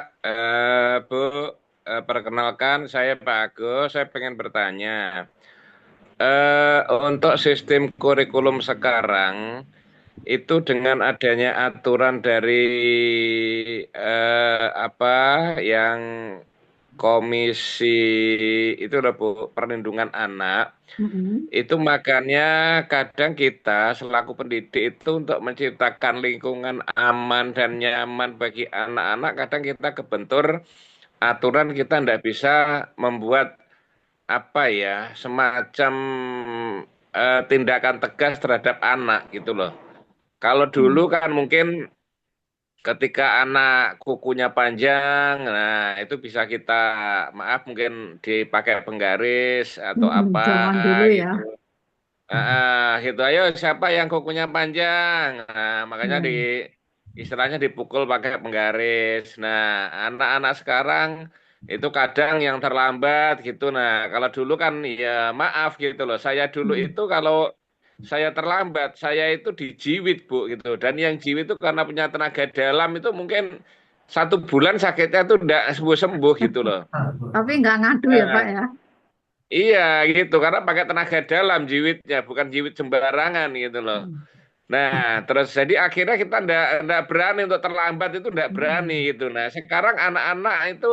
Bu, perkenalkan saya Pak Agus. Saya pengen bertanya, untuk sistem kurikulum sekarang itu dengan adanya aturan dari apa yang komisi itu loh Bu, perlindungan anak.
Mm-mm.
Itu makanya kadang kita selaku pendidik itu untuk menciptakan lingkungan aman dan nyaman bagi anak-anak, kadang kita kebentur aturan, kita tidak bisa membuat apa ya, semacam tindakan tegas terhadap anak gitu loh. Kalau dulu
Mm.
kan mungkin ketika anak kukunya panjang, nah itu bisa kita, maaf mungkin dipakai penggaris atau
Mm-mm.
apa
Zaman dulu ya.
gitu. Gitu ayo siapa yang kukunya panjang. Nah, makanya
Iya.
istilahnya dipukul pakai penggaris. Nah, anak-anak sekarang itu kadang yang terlambat gitu. Nah, kalau dulu kan ya maaf gitu loh. Saya dulu
Mm.
itu kalau saya terlambat, saya itu dijiwit, Bu, gitu. Dan yang jiwit itu karena punya tenaga dalam itu mungkin 1 bulan sakitnya tuh enggak sembuh-sembuh gitu loh.
Tapi nggak ngadu ya Pak
Nah,
ya.
iya gitu, karena pakai tenaga dalam jiwitnya, bukan jiwit sembarangan gitu loh.
Mm.
Nah, terus jadi akhirnya kita ndak berani untuk terlambat, itu ndak berani
Mm.
gitu. Nah, sekarang anak-anak itu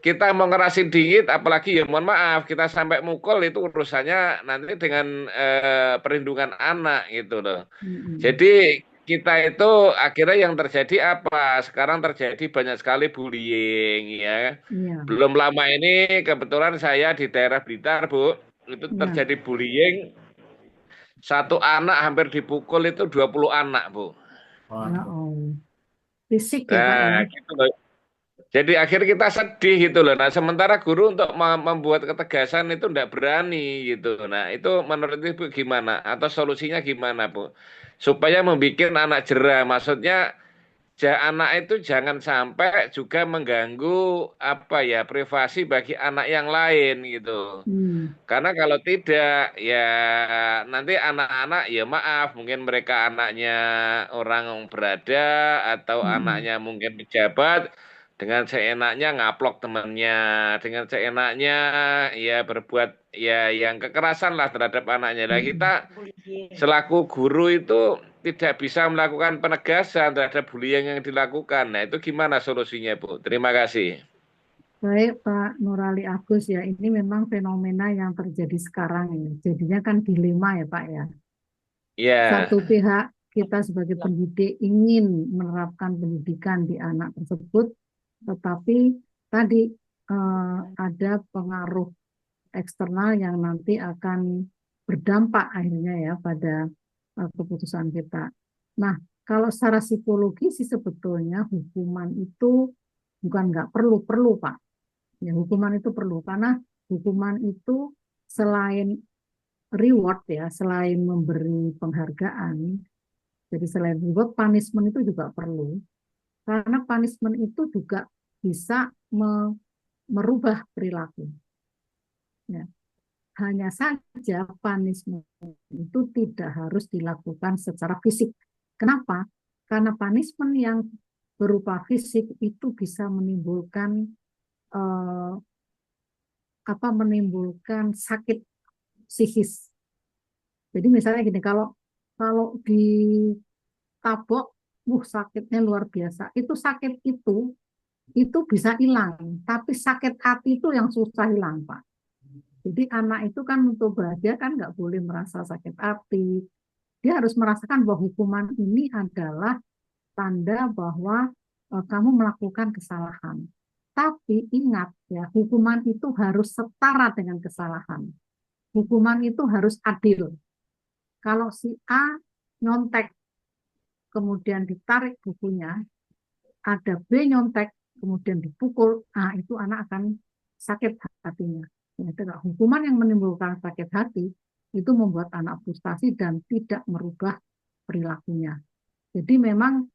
kita mau ngerasin dikit, apalagi ya mohon maaf, kita sampai mukul itu urusannya nanti dengan perlindungan anak gitu loh.
Mm.
Jadi kita itu akhirnya yang terjadi apa? Sekarang terjadi banyak sekali bullying ya.
Iya.
Belum lama ini kebetulan saya di daerah Blitar, Bu, itu
Iya.
terjadi bullying. Satu anak hampir dipukul itu 20 anak, Bu.
Ya,
Waduh.
oh. Fisik ya Pak ya.
Nah, gitu loh. Jadi akhirnya kita sedih gitu loh. Nah, sementara guru untuk membuat ketegasan itu tidak berani gitu. Nah, itu menurut Ibu gimana? Atau solusinya gimana, Bu? Supaya membuat anak jerah. Maksudnya anak itu jangan sampai juga mengganggu apa ya, privasi bagi anak yang lain gitu.
Hmm.
Karena kalau tidak, ya nanti anak-anak, ya maaf, mungkin mereka anaknya orang berada atau
Mm.
anaknya mungkin pejabat, dengan seenaknya ngaplok temannya, dengan seenaknya ya berbuat ya yang kekerasan lah terhadap anaknya. Nah, kita
Mm.
selaku guru itu tidak bisa melakukan penegasan terhadap bullying yang dilakukan. Nah, itu gimana solusinya, Bu? Terima kasih.
Baik Pak Nurali Agus ya, ini memang fenomena yang terjadi sekarang ini. Jadinya kan dilema ya Pak ya.
Ya,
Satu pihak kita sebagai pendidik ingin menerapkan pendidikan di anak tersebut, tetapi tadi ada pengaruh eksternal yang nanti akan berdampak akhirnya ya pada keputusan kita. Nah, kalau secara psikologi sih sebetulnya hukuman itu bukan nggak perlu Pak. Ya, hukuman itu perlu karena hukuman itu selain reward ya, selain memberi penghargaan, jadi selain reward, punishment itu juga perlu. Karena punishment itu juga bisa merubah perilaku. Ya. Hanya saja punishment itu tidak harus dilakukan secara fisik. Kenapa? Karena punishment yang berupa fisik itu bisa menimbulkan eh, menimbulkan sakit psikis. Jadi misalnya gini, kalau kalau ditabok, sakitnya luar biasa. Itu sakit itu bisa hilang, tapi sakit hati itu yang susah hilang, Pak. Jadi anak itu kan untuk bahagia kan nggak boleh merasa sakit hati. Dia harus merasakan bahwa hukuman ini adalah tanda bahwa kamu melakukan kesalahan. Tapi ingat ya, hukuman itu harus setara dengan kesalahan. hukuman itu harus adil. Kalau si A nyontek, kemudian ditarik bukunya, ada B nyontek, kemudian dipukul, itu anak akan sakit hatinya. Hukuman yang menimbulkan sakit hati itu membuat anak frustasi dan tidak merubah perilakunya. Jadi memang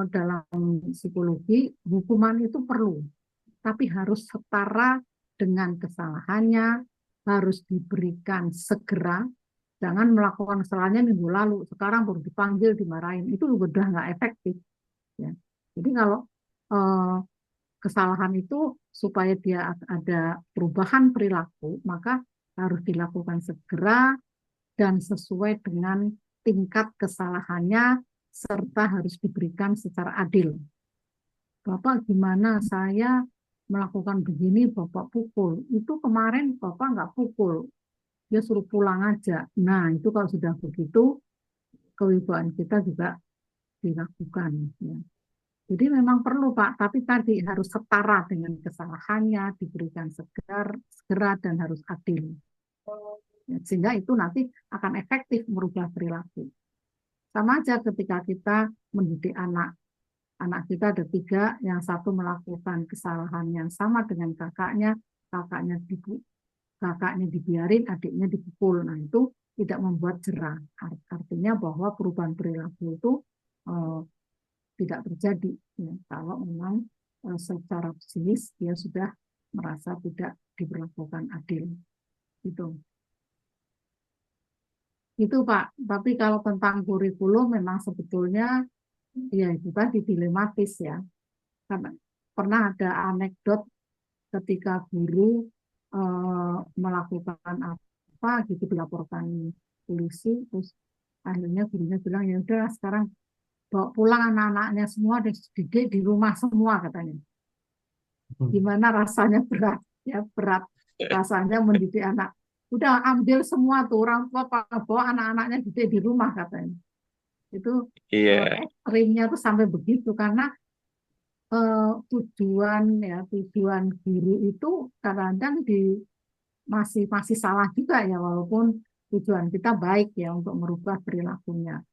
dalam psikologi hukuman itu perlu, tapi harus setara dengan kesalahannya, harus diberikan segera. Jangan melakukan kesalahannya minggu lalu, sekarang baru dipanggil, dimarahin, itu udah nggak efektif. Ya. Jadi kalau kesalahan itu supaya dia ada perubahan perilaku, maka harus dilakukan segera dan sesuai dengan tingkat kesalahannya, serta harus diberikan secara adil. Bapak gimana, saya melakukan begini, Bapak pukul. Itu kemarin Bapak nggak pukul, dia suruh pulang aja. Nah, itu kalau sudah begitu, kewibawaan kita juga dilakukan. Ya. Jadi memang perlu Pak, tapi tadi harus setara dengan kesalahannya, diberikan segera dan harus adil. Ya, sehingga itu nanti akan efektif merubah perilaku. Sama aja ketika kita mendidik anak. Anak kita ada 3, yang satu melakukan kesalahan yang sama dengan kakaknya dibiarin, adiknya dipukul. Nah, itu tidak membuat jerah. Artinya bahwa perubahan perilaku itu tidak terjadi ya, kalau memang secara psikis dia sudah merasa tidak diperlakukan adil. Itu Pak. Tapi kalau tentang kurikulum memang sebetulnya ya itu tadi dilematis ya. Karena pernah ada anekdot ketika guru melakukan apa gitu, dilaporkan polisi, terus akhirnya gurunya bilang ya udah sekarang bawa pulang anak-anaknya semua, dididik di rumah semua katanya. Gimana rasanya? Berat ya, berat rasanya mendidik anak. Udah ambil semua tuh, orang tua bawa anak-anaknya dididik di rumah katanya. Itu ekstrimnya tuh sampai begitu, karena tujuan guru itu kadang-kadang masih salah juga ya, walaupun tujuan kita baik ya untuk merubah perilakunya.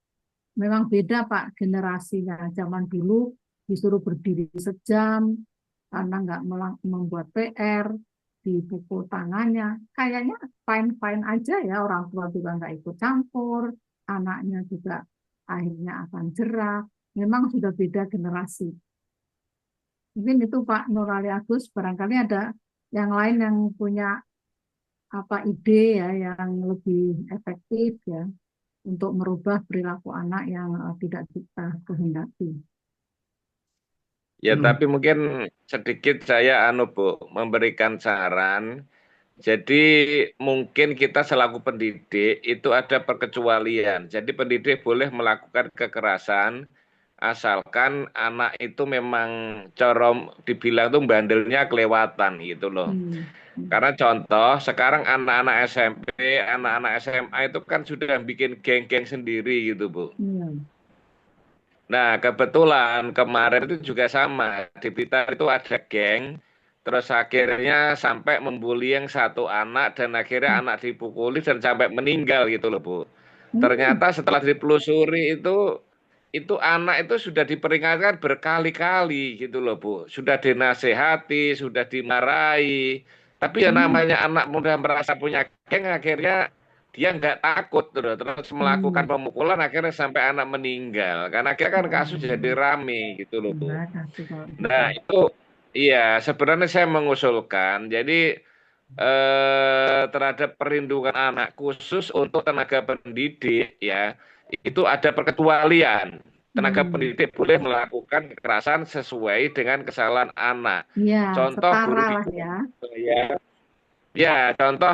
Memang beda Pak generasinya. Zaman dulu disuruh berdiri sejam karena nggak membuat PR, dipukul tangannya. Kayaknya fine-fine aja ya, orang tua juga nggak ikut campur, anaknya juga akhirnya akan jerah. Memang sudah beda generasi. Mungkin itu Pak Nurali Agus, barangkali ada yang lain yang punya ide ya yang lebih efektif ya untuk merubah perilaku anak yang tidak kita kehendaki.
Ya, tapi mungkin sedikit saya Bu, memberikan saran. Jadi mungkin kita selaku pendidik itu ada perkecualian. Jadi pendidik boleh melakukan kekerasan asalkan anak itu memang corom dibilang tuh bandelnya kelewatan gitu loh. Karena contoh sekarang anak-anak SMP, anak-anak SMA itu kan sudah bikin geng-geng sendiri gitu Bu. Nah, kebetulan kemarin itu juga sama. Di Blitar itu ada geng, terus akhirnya sampai membuli yang satu anak, dan akhirnya anak dipukuli dan sampai meninggal gitu loh Bu. Ternyata setelah ditelusuri itu anak itu sudah diperingatkan berkali-kali gitu loh Bu. Sudah dinasehati, sudah dimarahi. Tapi ya namanya anak muda merasa punya geng, akhirnya dia nggak takut terus melakukan pemukulan, akhirnya sampai anak meninggal. Karena akhirnya kan kasus jadi rame gitu loh Bu. Nah itu iya sebenarnya saya mengusulkan jadi terhadap perlindungan anak khusus untuk tenaga pendidik ya, itu ada perkecualian. Tenaga pendidik boleh melakukan kekerasan sesuai dengan kesalahan anak.
Ya,
Contoh guru
setara
di
lah
ya contoh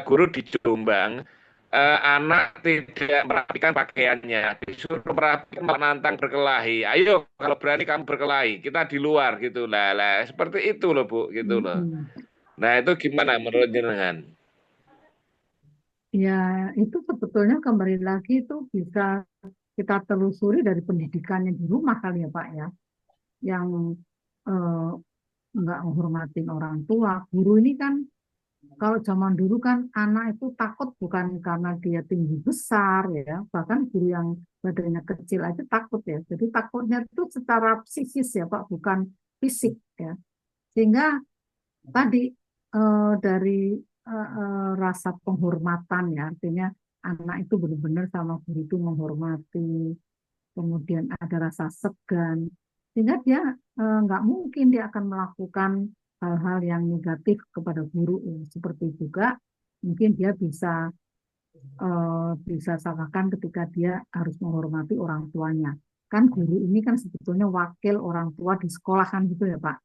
guru di Jombang, anak tidak merapikan pakaiannya, disuruh merapikan, menantang berkelahi. Ayo kalau berani kamu berkelahi, kita di luar gitu lah. Seperti itu loh Bu, gitu loh. Nah itu gimana menurut jenengan?
Ya, itu sebetulnya kembali lagi itu bisa kita telusuri dari pendidikannya di rumah kali ya Pak ya, yang nggak menghormatin orang tua. Guru ini kan kalau zaman dulu kan anak itu takut bukan karena dia tinggi besar ya, bahkan guru yang badannya kecil aja takut ya. Jadi takutnya itu secara psikis ya Pak, bukan fisik ya. Sehingga tadi dari rasa penghormatan ya, artinya anak itu benar-benar sama guru itu menghormati, kemudian ada rasa segan, sehingga dia nggak mungkin dia akan melakukan hal-hal yang negatif kepada guru. Seperti juga mungkin dia bisa samakan ketika dia harus menghormati orang tuanya. Kan guru ini kan sebetulnya wakil orang tua di sekolah kan gitu ya Pak.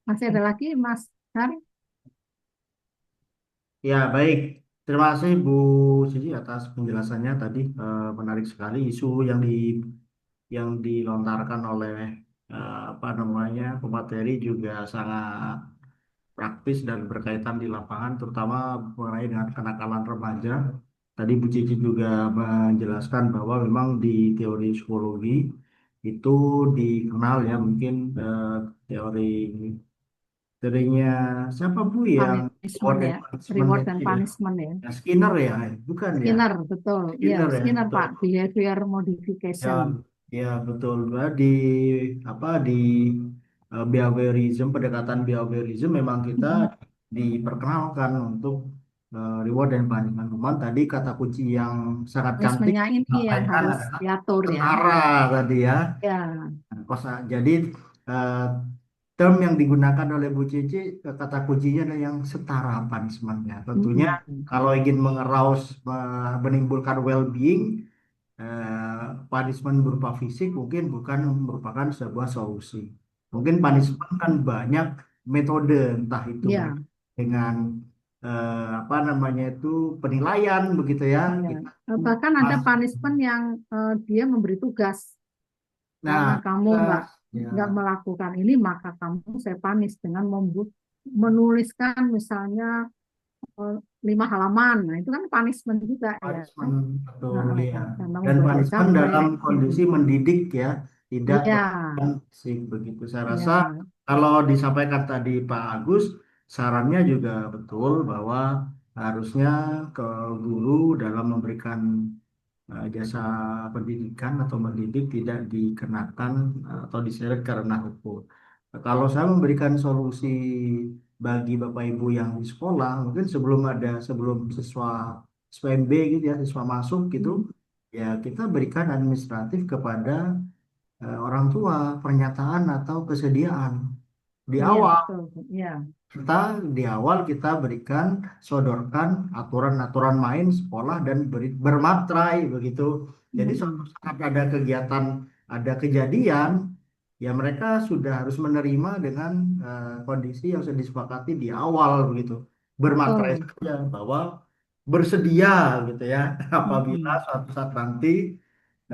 Masih ada lagi Mas Hari?
Ya, baik. Terima kasih Bu Cici atas penjelasannya tadi. Menarik sekali isu yang dilontarkan oleh apa namanya pemateri juga sangat praktis dan berkaitan di lapangan, terutama mengenai dengan kenakalan remaja. Tadi Bu Cici juga menjelaskan bahwa memang di teori psikologi itu dikenal ya mungkin teori teorinya siapa Bu yang reward
Punishment
and
ya,
punishment
reward
itu
dan
ya.
punishment ya.
Ya, Skinner ya, bukan ya?
Skinner, betul. Ya,
Skinner ya,
Skinner,
betul.
Pak. Behavior
Ya,
modification.
ya betul. Nah, di apa di behaviorism, pendekatan behaviorism memang kita
Mm-mm.
diperkenalkan untuk reward dan punishment. Cuman tadi kata kunci yang sangat cantik
Punishment-nya ini yang
disampaikan
harus
adalah
diatur ya.
setara tadi ya.
Ya,
Jadi eh, term yang digunakan oleh Bu Cici kata kuncinya adalah yang setara punishment-nya. Tentunya
mm-mm.
kalau ingin mengeraus menimbulkan well-being, punishment berupa fisik mungkin bukan merupakan sebuah solusi. Mungkin punishment kan banyak metode, entah itu
Ya,
dengan apa namanya itu penilaian begitu ya.
ya.
Kita
Bahkan ada
mas-
punishment yang dia memberi tugas. Karena
Nah,
kamu nggak
ya,
melakukan ini, maka kamu saya punish dengan menuliskan misalnya eh, 5 halaman. Nah, itu kan punishment juga ya.
punishment betul
Nah,
ya.
karena
Dan
membuat dia
punishment dalam
capek.
kondisi mendidik ya, tidak
Iya,
terkesan fisik begitu. Saya rasa
iya.
kalau disampaikan tadi Pak Agus, sarannya juga betul bahwa harusnya ke guru dalam memberikan jasa pendidikan atau mendidik tidak dikenakan atau diseret karena hukum. Kalau saya memberikan solusi bagi Bapak Ibu yang di sekolah, mungkin sebelum siswa MB gitu ya, siswa masuk gitu, ya kita berikan administratif kepada orang tua pernyataan atau kesediaan di
Iya,
awal.
betul. Iya.
Di awal kita berikan sodorkan aturan-aturan main sekolah dan bermatrai begitu. Jadi suatu
Mm-mm.
saat ada kegiatan, ada kejadian, ya mereka sudah harus menerima dengan kondisi yang sudah disepakati di awal begitu. Bermatrai
Betul.
saja bahwa bersedia gitu ya apabila
Mm-mm.
suatu saat nanti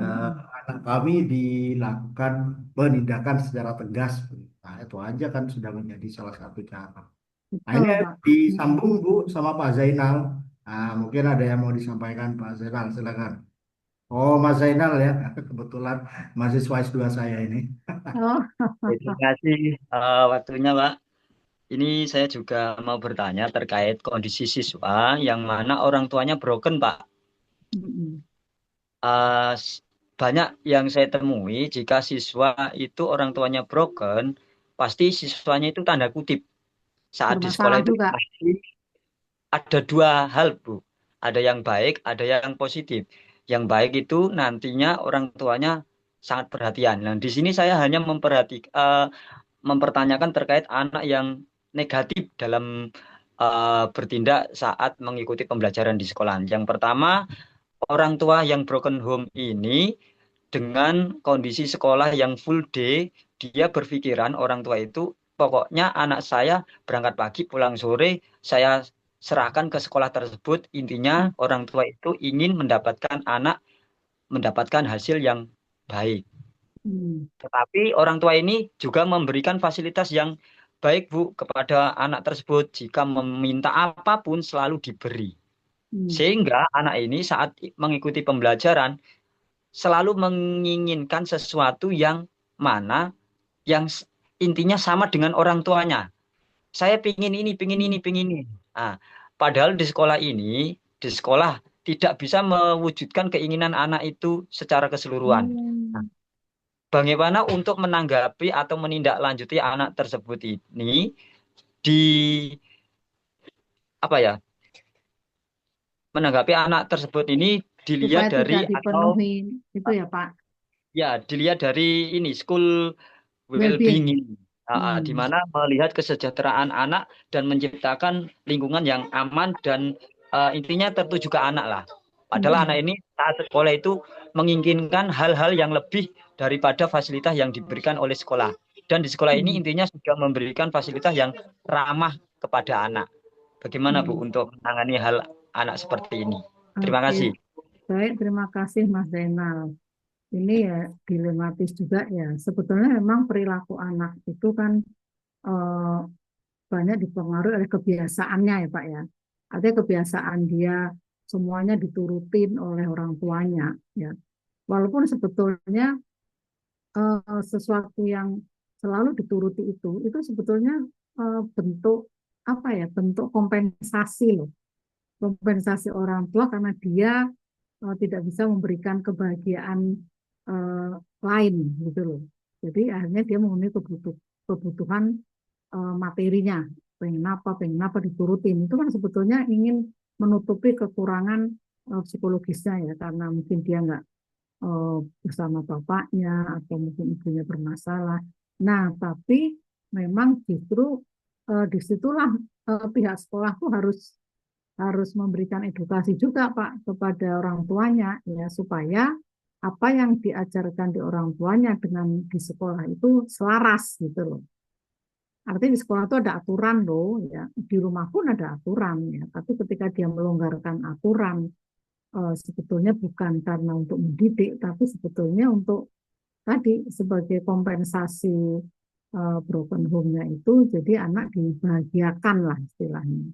eh,
Mm-mm.
anak kami dilakukan penindakan secara tegas. Nah, itu aja kan sudah menjadi salah satu cara. Nah,
Betul,
ini
Pak. Mm-mm.
disambung Bu sama Pak Zainal. Nah, mungkin ada yang mau disampaikan Pak Zainal, silakan. Oh, Mas Zainal ya, kebetulan mahasiswa S2 saya ini.
Oh,
Terima kasih waktunya, Pak. Ini saya juga mau bertanya terkait kondisi siswa yang mana orang tuanya broken, Pak.
mm-mm.
Eh, s- Banyak yang saya temui jika siswa itu orang tuanya broken, pasti siswanya itu tanda kutip saat di sekolah
Bermasalah
itu
juga.
pasti ada dua hal, Bu. Ada yang baik, ada yang positif. Yang baik itu nantinya orang tuanya sangat perhatian. Nah, di sini saya hanya mempertanyakan terkait anak yang negatif dalam bertindak saat mengikuti pembelajaran di sekolah. Yang pertama, orang tua yang broken home ini dengan kondisi sekolah yang full day, dia berpikiran orang tua itu pokoknya anak saya berangkat pagi pulang sore, saya serahkan ke sekolah tersebut. Intinya orang tua itu ingin mendapatkan hasil yang baik.
Hmm.
Tetapi orang tua ini juga memberikan fasilitas yang baik, Bu, kepada anak tersebut. Jika meminta apapun selalu diberi.
Hmm.
Sehingga anak ini saat mengikuti pembelajaran, selalu menginginkan sesuatu yang mana yang intinya sama dengan orang tuanya. Saya pingin ini, pingin ini, pingin ini. Nah, padahal di sekolah tidak bisa mewujudkan keinginan anak itu secara keseluruhan. Nah,
Hmm.
bagaimana untuk menanggapi atau menindaklanjuti anak tersebut ini di apa ya? Menanggapi anak tersebut ini
Supaya
dilihat
tidak
dari atau
dipenuhi itu ya Pak,
ya dilihat dari ini school well-being
well-being.
ini. Di
Hmm.
mana melihat kesejahteraan anak dan menciptakan lingkungan yang aman dan intinya tertuju ke anak lah. Padahal anak
Hmm.
ini saat sekolah itu menginginkan hal-hal yang lebih daripada fasilitas yang diberikan oleh sekolah. Dan di sekolah ini
Hmm.
intinya sudah memberikan fasilitas yang ramah kepada anak. Bagaimana Bu
Hmm.
untuk menangani hal anak seperti ini? Terima
Oke,
kasih.
baik, terima kasih Mas Zainal. Ini ya dilematis juga ya. Sebetulnya memang perilaku anak itu kan eh, banyak dipengaruhi oleh kebiasaannya ya Pak ya. Artinya kebiasaan dia semuanya diturutin oleh orang tuanya ya. Walaupun sebetulnya sesuatu yang selalu dituruti itu sebetulnya bentuk apa ya? Bentuk kompensasi loh. Kompensasi orang tua karena dia tidak bisa memberikan kebahagiaan eh, lain gitu loh. Jadi akhirnya dia memenuhi kebutuhan materinya, pengen apa diturutin. Itu kan sebetulnya ingin menutupi kekurangan psikologisnya ya, karena mungkin dia nggak bersama bapaknya atau mungkin ibunya bermasalah. Nah, tapi memang justru disitulah pihak sekolah tuh harus harus memberikan edukasi juga Pak kepada orang tuanya ya supaya apa yang diajarkan di orang tuanya dengan di sekolah itu selaras gitu loh. Artinya di sekolah itu ada aturan loh ya. Di rumah pun ada aturan ya. Tapi ketika dia melonggarkan aturan sebetulnya bukan karena untuk mendidik tapi sebetulnya untuk tadi sebagai kompensasi broken home-nya itu jadi anak dibahagiakan lah istilahnya.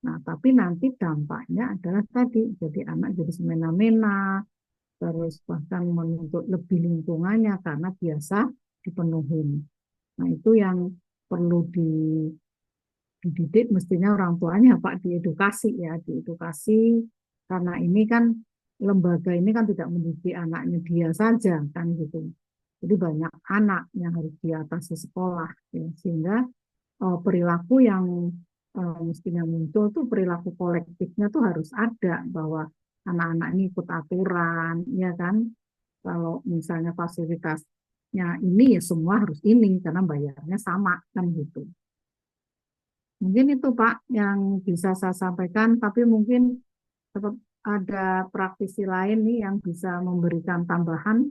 Nah, tapi nanti dampaknya adalah tadi, jadi anak jadi semena-mena, terus bahkan menuntut lebih lingkungannya karena biasa dipenuhi. Nah, itu yang perlu dididik mestinya orang tuanya, Pak, diedukasi ya, diedukasi karena ini kan lembaga ini kan tidak mendidik anaknya dia saja kan gitu. Jadi banyak anak yang harus diatasi sekolah ya, sehingga perilaku yang mestinya muncul tuh perilaku kolektifnya tuh harus ada bahwa anak-anak ini ikut aturan, ya kan? Kalau misalnya fasilitasnya ini ya semua harus ini karena bayarnya sama kan gitu. Mungkin itu Pak yang bisa saya sampaikan, tapi mungkin tetap ada praktisi lain nih yang bisa memberikan tambahan.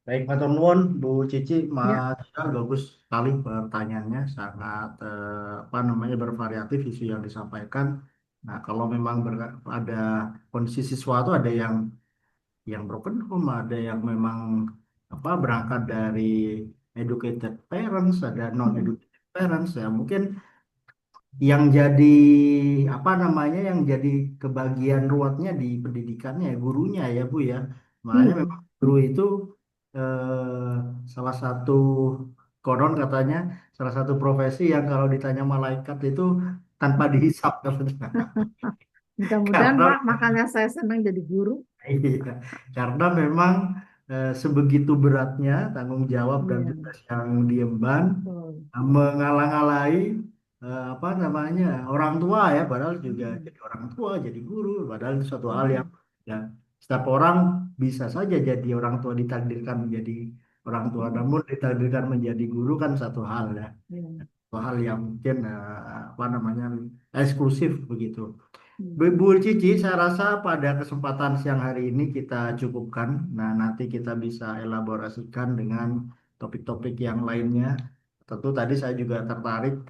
Baik, Pak Nuwun, Bu Cici,
Ya,
Mas Rizal, bagus sekali pertanyaannya, sangat apa namanya bervariatif isu yang disampaikan. Nah, kalau memang ada kondisi siswa itu ada yang broken home, ada yang memang apa berangkat dari educated parents, ada non
ya,
educated parents ya mungkin yang jadi apa namanya yang jadi kebagian ruwetnya di pendidikannya ya gurunya ya Bu ya. Makanya
iya.
memang guru itu salah satu konon katanya salah satu profesi yang kalau ditanya malaikat itu tanpa dihisap katanya.
Mudah-mudahan
Karena
Pak, makanya saya senang jadi guru.
iya, karena memang sebegitu beratnya tanggung jawab dan
Iya,
tugas yang diemban
betul.
mengalang-alai apa namanya orang tua ya, padahal juga
Mm,
jadi orang tua, jadi guru, padahal itu suatu hal yang
mm,
ya setiap orang bisa saja jadi orang tua ditakdirkan menjadi orang tua,
mm,
namun ditakdirkan menjadi guru kan satu hal ya,
iya,
satu hal yang mungkin apa namanya eksklusif begitu.
mm.
Bu Cici, saya rasa pada kesempatan siang hari ini kita cukupkan. Nah, nanti kita bisa elaborasikan dengan topik-topik yang lainnya. Tentu tadi saya juga tertarik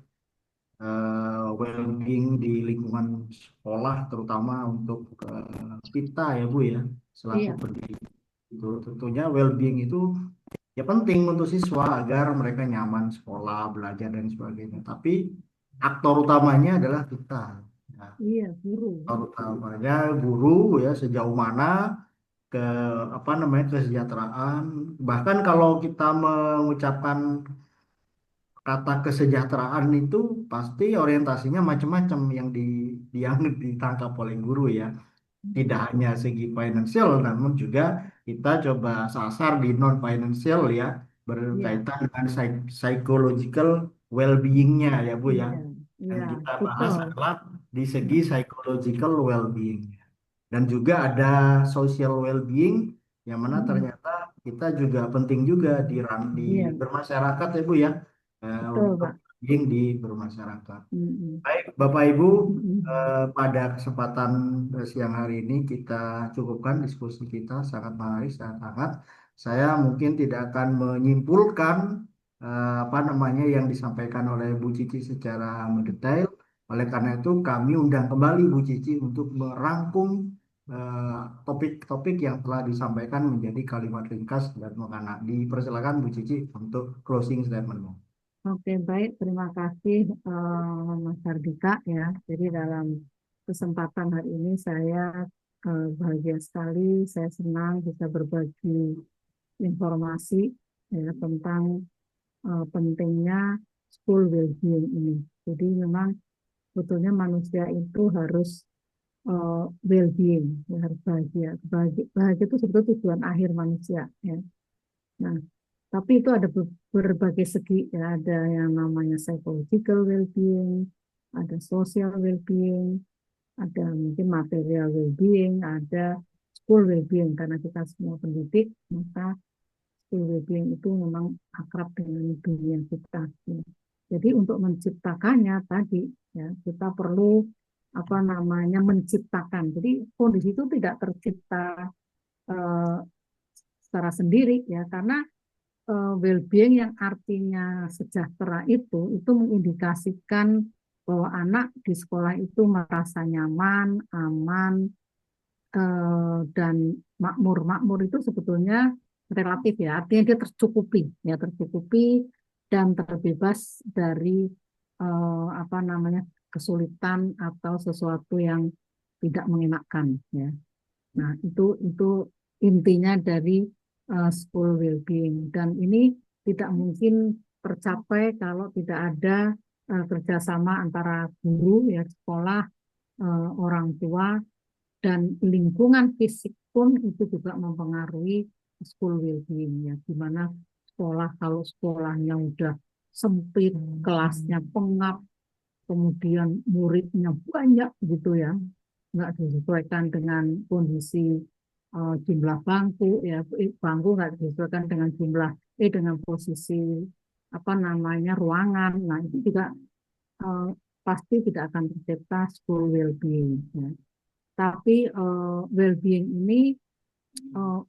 well-being di lingkungan sekolah, terutama untuk kita ya Bu ya, selaku
Iya,
pendidik. Itu tentunya well-being itu ya penting untuk siswa agar mereka nyaman sekolah, belajar dan sebagainya. Tapi aktor utamanya adalah kita.
Iya, guru.
Terutamanya guru ya, sejauh mana ke apa namanya kesejahteraan. Bahkan kalau kita mengucapkan kata kesejahteraan itu pasti orientasinya macam-macam yang ditangkap oleh guru ya. Tidak hanya segi finansial, namun juga kita coba sasar di non financial ya,
Iya,
berkaitan dengan psychological well-beingnya ya Bu ya.
iya,
Yang
iya,
kita bahas
betul.
adalah di segi psychological well-being. Dan juga ada social well-being yang mana
Mm-mm.
ternyata kita juga penting juga di
Iya,
bermasyarakat ya Bu ya,
betul,
untuk
Pak.
well-being di bermasyarakat.
Mm-mm.
Baik, Bapak Ibu,
Mm-mm.
pada kesempatan siang hari ini kita cukupkan diskusi kita, sangat menarik, sangat hangat. Saya mungkin tidak akan menyimpulkan apa namanya yang disampaikan oleh Bu Cici secara mendetail. Oleh karena itu kami undang kembali Bu Cici untuk merangkum topik-topik yang telah disampaikan menjadi kalimat ringkas dan mengena. Dipersilakan Bu Cici untuk closing statement.
Oke, baik. Terima kasih Mas Hardika ya. Jadi dalam kesempatan hari ini saya bahagia sekali. Saya senang bisa berbagi informasi ya tentang pentingnya school well-being ini. Jadi memang sebetulnya manusia itu harus well-being, ya, harus bahagia. Bahagia itu sebetulnya tujuan akhir manusia ya. Nah, tapi itu ada berbagai segi ya, ada yang namanya psychological well-being, ada social well-being, ada mungkin material well-being, ada school well-being karena kita semua pendidik, maka school well-being itu memang akrab dengan dunia kita. Ya. Jadi untuk menciptakannya tadi ya kita perlu apa namanya menciptakan. Jadi kondisi itu tidak tercipta eh, secara sendiri ya karena well-being yang artinya sejahtera itu mengindikasikan bahwa anak di sekolah itu merasa nyaman, aman, dan makmur. Makmur itu sebetulnya relatif ya, artinya dia tercukupi, ya tercukupi dan terbebas dari apa namanya kesulitan atau sesuatu yang tidak mengenakan ya. Nah, itu intinya dari school well-being dan ini tidak mungkin tercapai kalau tidak ada kerjasama antara guru ya sekolah, orang tua dan lingkungan fisik pun itu juga mempengaruhi school well-being ya. Gimana sekolah kalau sekolahnya udah sempit, kelasnya pengap, kemudian muridnya banyak gitu ya, nggak disesuaikan dengan kondisi jumlah bangku ya, bangku nggak disesuaikan dengan jumlah dengan posisi apa namanya ruangan. Nah itu juga eh, pasti tidak akan tercipta school well-being ya. Tapi well-being ini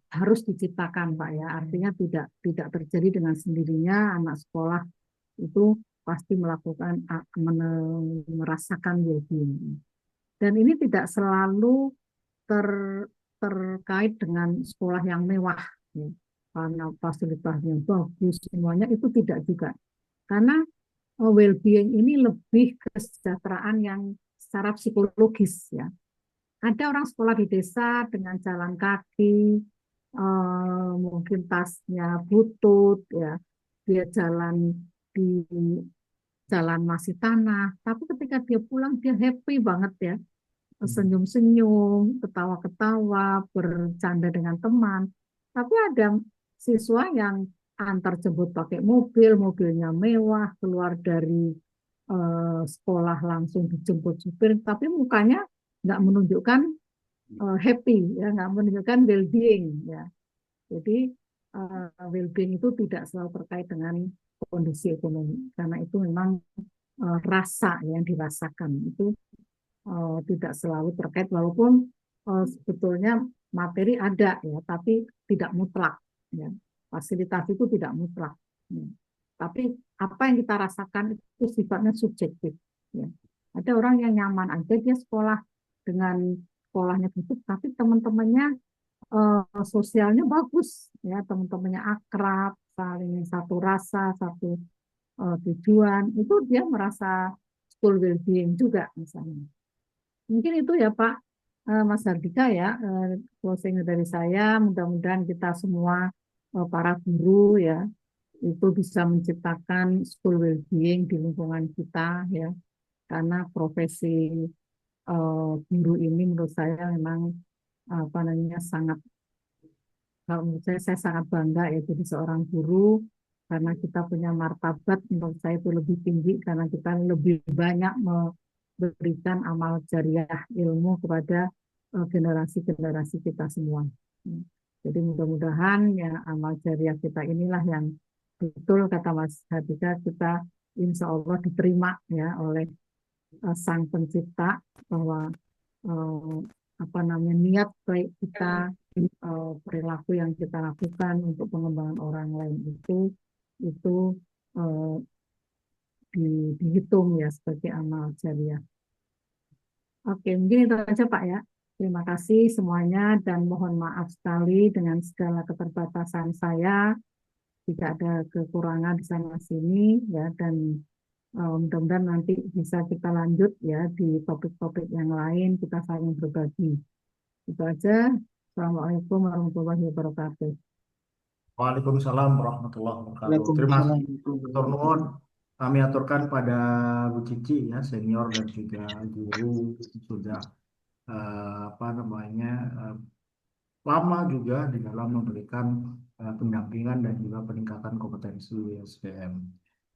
harus diciptakan Pak ya, artinya tidak terjadi dengan sendirinya. Anak sekolah itu pasti melakukan merasakan well-being. Dan ini tidak selalu ter, terkait dengan sekolah yang mewah, ya. Karena fasilitasnya bagus, semuanya itu tidak juga. Karena well-being ini lebih kesejahteraan yang secara psikologis ya. Ada orang sekolah di desa dengan jalan kaki, mungkin tasnya butut, ya, dia jalan di jalan masih tanah, tapi ketika dia pulang dia happy banget ya, senyum-senyum, ketawa-ketawa, bercanda dengan teman. Tapi ada siswa yang antar jemput pakai mobil, mobilnya mewah, keluar dari sekolah langsung dijemput supir, tapi mukanya nggak menunjukkan happy, ya, nggak menunjukkan well-being, ya. Jadi well-being itu tidak selalu terkait dengan kondisi ekonomi, karena itu memang rasa yang dirasakan itu tidak selalu terkait walaupun sebetulnya materi ada ya tapi tidak mutlak ya fasilitas itu tidak mutlak ya. Tapi apa yang kita rasakan itu sifatnya subjektif ya. Ada orang yang nyaman aja dia sekolah dengan sekolahnya tutup tapi teman-temannya sosialnya bagus ya, teman-temannya akrab, saling satu rasa, satu tujuan, itu dia merasa school well-being juga misalnya. Mungkin itu ya Pak Mas Hardika ya, closing dari saya. Mudah-mudahan kita semua para guru ya itu bisa menciptakan school well-being di lingkungan kita ya, karena profesi guru ini menurut saya memang apa namanya sangat, kalau menurut saya sangat bangga ya jadi seorang guru, karena kita punya martabat menurut saya itu lebih tinggi karena kita lebih banyak memberikan amal jariah ilmu kepada generasi-generasi kita semua. Jadi mudah-mudahan ya amal jariah kita inilah yang betul kata Mas Hadika, kita insya Allah diterima ya oleh Sang Pencipta, bahwa eh, apa namanya niat baik kita, perilaku yang kita lakukan untuk pengembangan orang lain itu eh, dihitung ya sebagai amal jariah. Oke, mungkin itu aja Pak ya. Terima kasih semuanya dan mohon maaf sekali dengan segala keterbatasan saya jika ada kekurangan di sana sini ya, dan mudah-mudahan nanti bisa kita lanjut ya di topik-topik yang lain, kita saling berbagi. Itu aja. Assalamualaikum warahmatullahi wabarakatuh.
Waalaikumsalam warahmatullahi wabarakatuh. Terima kasih, Dr. Nuhun. Kami aturkan pada Bu Cici ya, senior dan juga guru sudah apa namanya lama juga di dalam memberikan pendampingan dan juga peningkatan kompetensi SPM.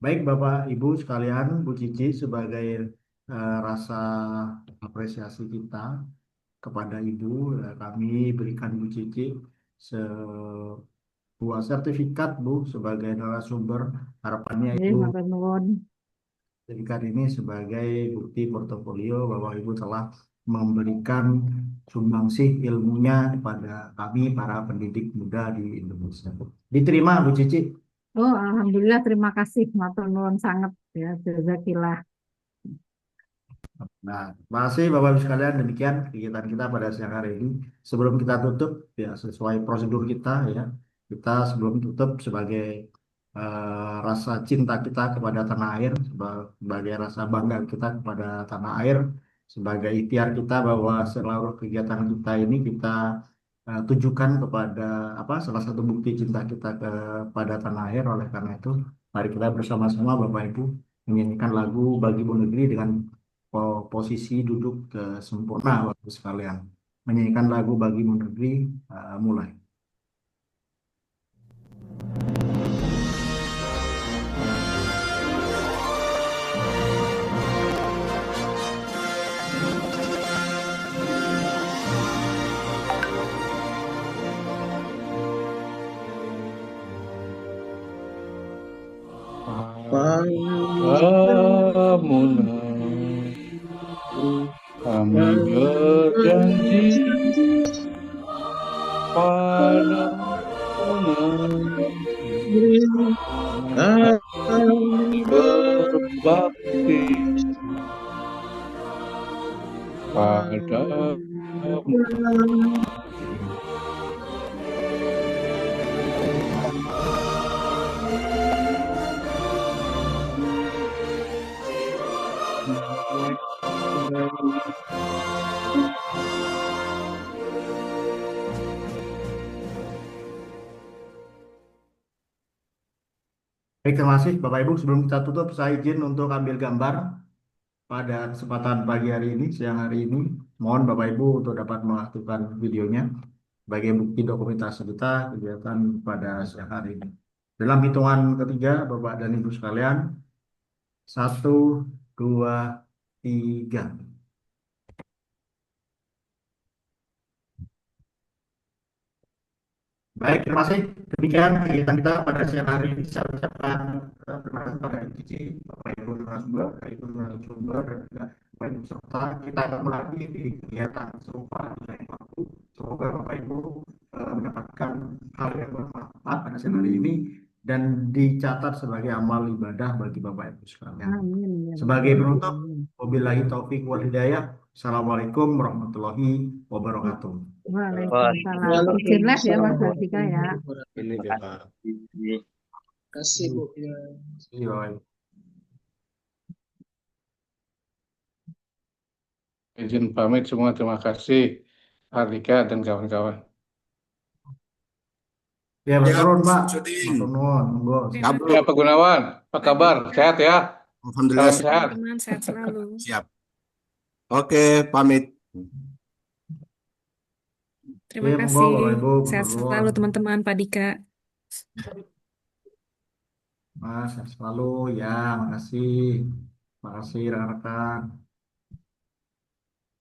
Baik Bapak Ibu sekalian, Bu Cici sebagai rasa apresiasi kita kepada Ibu, kami berikan Bu Cici sebuah sertifikat Bu sebagai narasumber. Harapannya Ibu
Matur nuwun.
jadikan ini sebagai bukti portofolio bahwa Ibu telah memberikan sumbangsih ilmunya kepada kami para pendidik muda di Indonesia. Diterima Bu Cici.
Oh, alhamdulillah, terima kasih. Matur nuwun sangat ya, jazakillah.
Nah, terima kasih Bapak Ibu sekalian, demikian kegiatan kita pada siang hari ini. Sebelum kita tutup, ya sesuai prosedur kita ya, kita sebelum tutup sebagai rasa cinta kita kepada tanah air, sebagai rasa bangga kita kepada tanah air, sebagai ikhtiar kita bahwa seluruh kegiatan kita ini kita tujukan kepada apa salah satu bukti cinta kita kepada tanah air. Oleh karena itu, mari kita bersama-sama Bapak Ibu menyanyikan lagu Bagi Bu Negeri dengan posisi duduk sempurna Bapak sekalian. Menyanyikan lagu Bagi Bu Negeri, mulai.
Kami berjanji pada berbakti padamu.
Baik, terima kasih Bapak Ibu. Sebelum kita tutup, saya izin untuk ambil gambar pada kesempatan pagi hari ini, siang hari ini. Mohon Bapak Ibu untuk dapat mengaktifkan videonya sebagai bukti dokumentasi kita kegiatan pada siang hari ini. Dalam hitungan ketiga, Bapak dan Ibu sekalian, 1, 2, 3. Baik, terima kasih. Demikian kegiatan kita pada siang hari ini. Saya ucapkan terima kasih kepada Ibu Cici, Bapak Ibu narasumber, Bapak Ibu narasumber, dan juga Bapak Ibu serta. Kita akan lagi di kegiatan serupa di lain waktu. Semoga Bapak Ibu mendapatkan hal yang bermanfaat pada siang hari ini dan dicatat sebagai amal ibadah bagi Bapak Ibu sekalian.
Amin. Ya,
Sebagai penutup, wabillahi taufik wal hidayah. Assalamualaikum warahmatullahi wabarakatuh.
Waalaikumsalam. Izin live ya Mas Hardika ya.
Ini Bapak.
Terima kasih Bu.
Iya.
Izin pamit semua. Terima kasih, Ardika dan kawan-kawan.
Ya, Mas
Ya,
Turun, Pak.
Suding.
Matur nuwun, monggo.
Terima
Kabur.
Ya, Pak Gunawan, apa
Pak
kabar?
Dika.
Sehat ya?
Alhamdulillah
Salam
siap.
sehat.
Teman-teman sehat selalu.
Siap. Oke, pamit.
Terima
Oke, monggo
kasih.
Bapak Ibu, matur
Sehat
nuwun.
selalu teman-teman Pak Dika.
Mas, sehat selalu. Ya, makasih. Makasih rekan-rekan.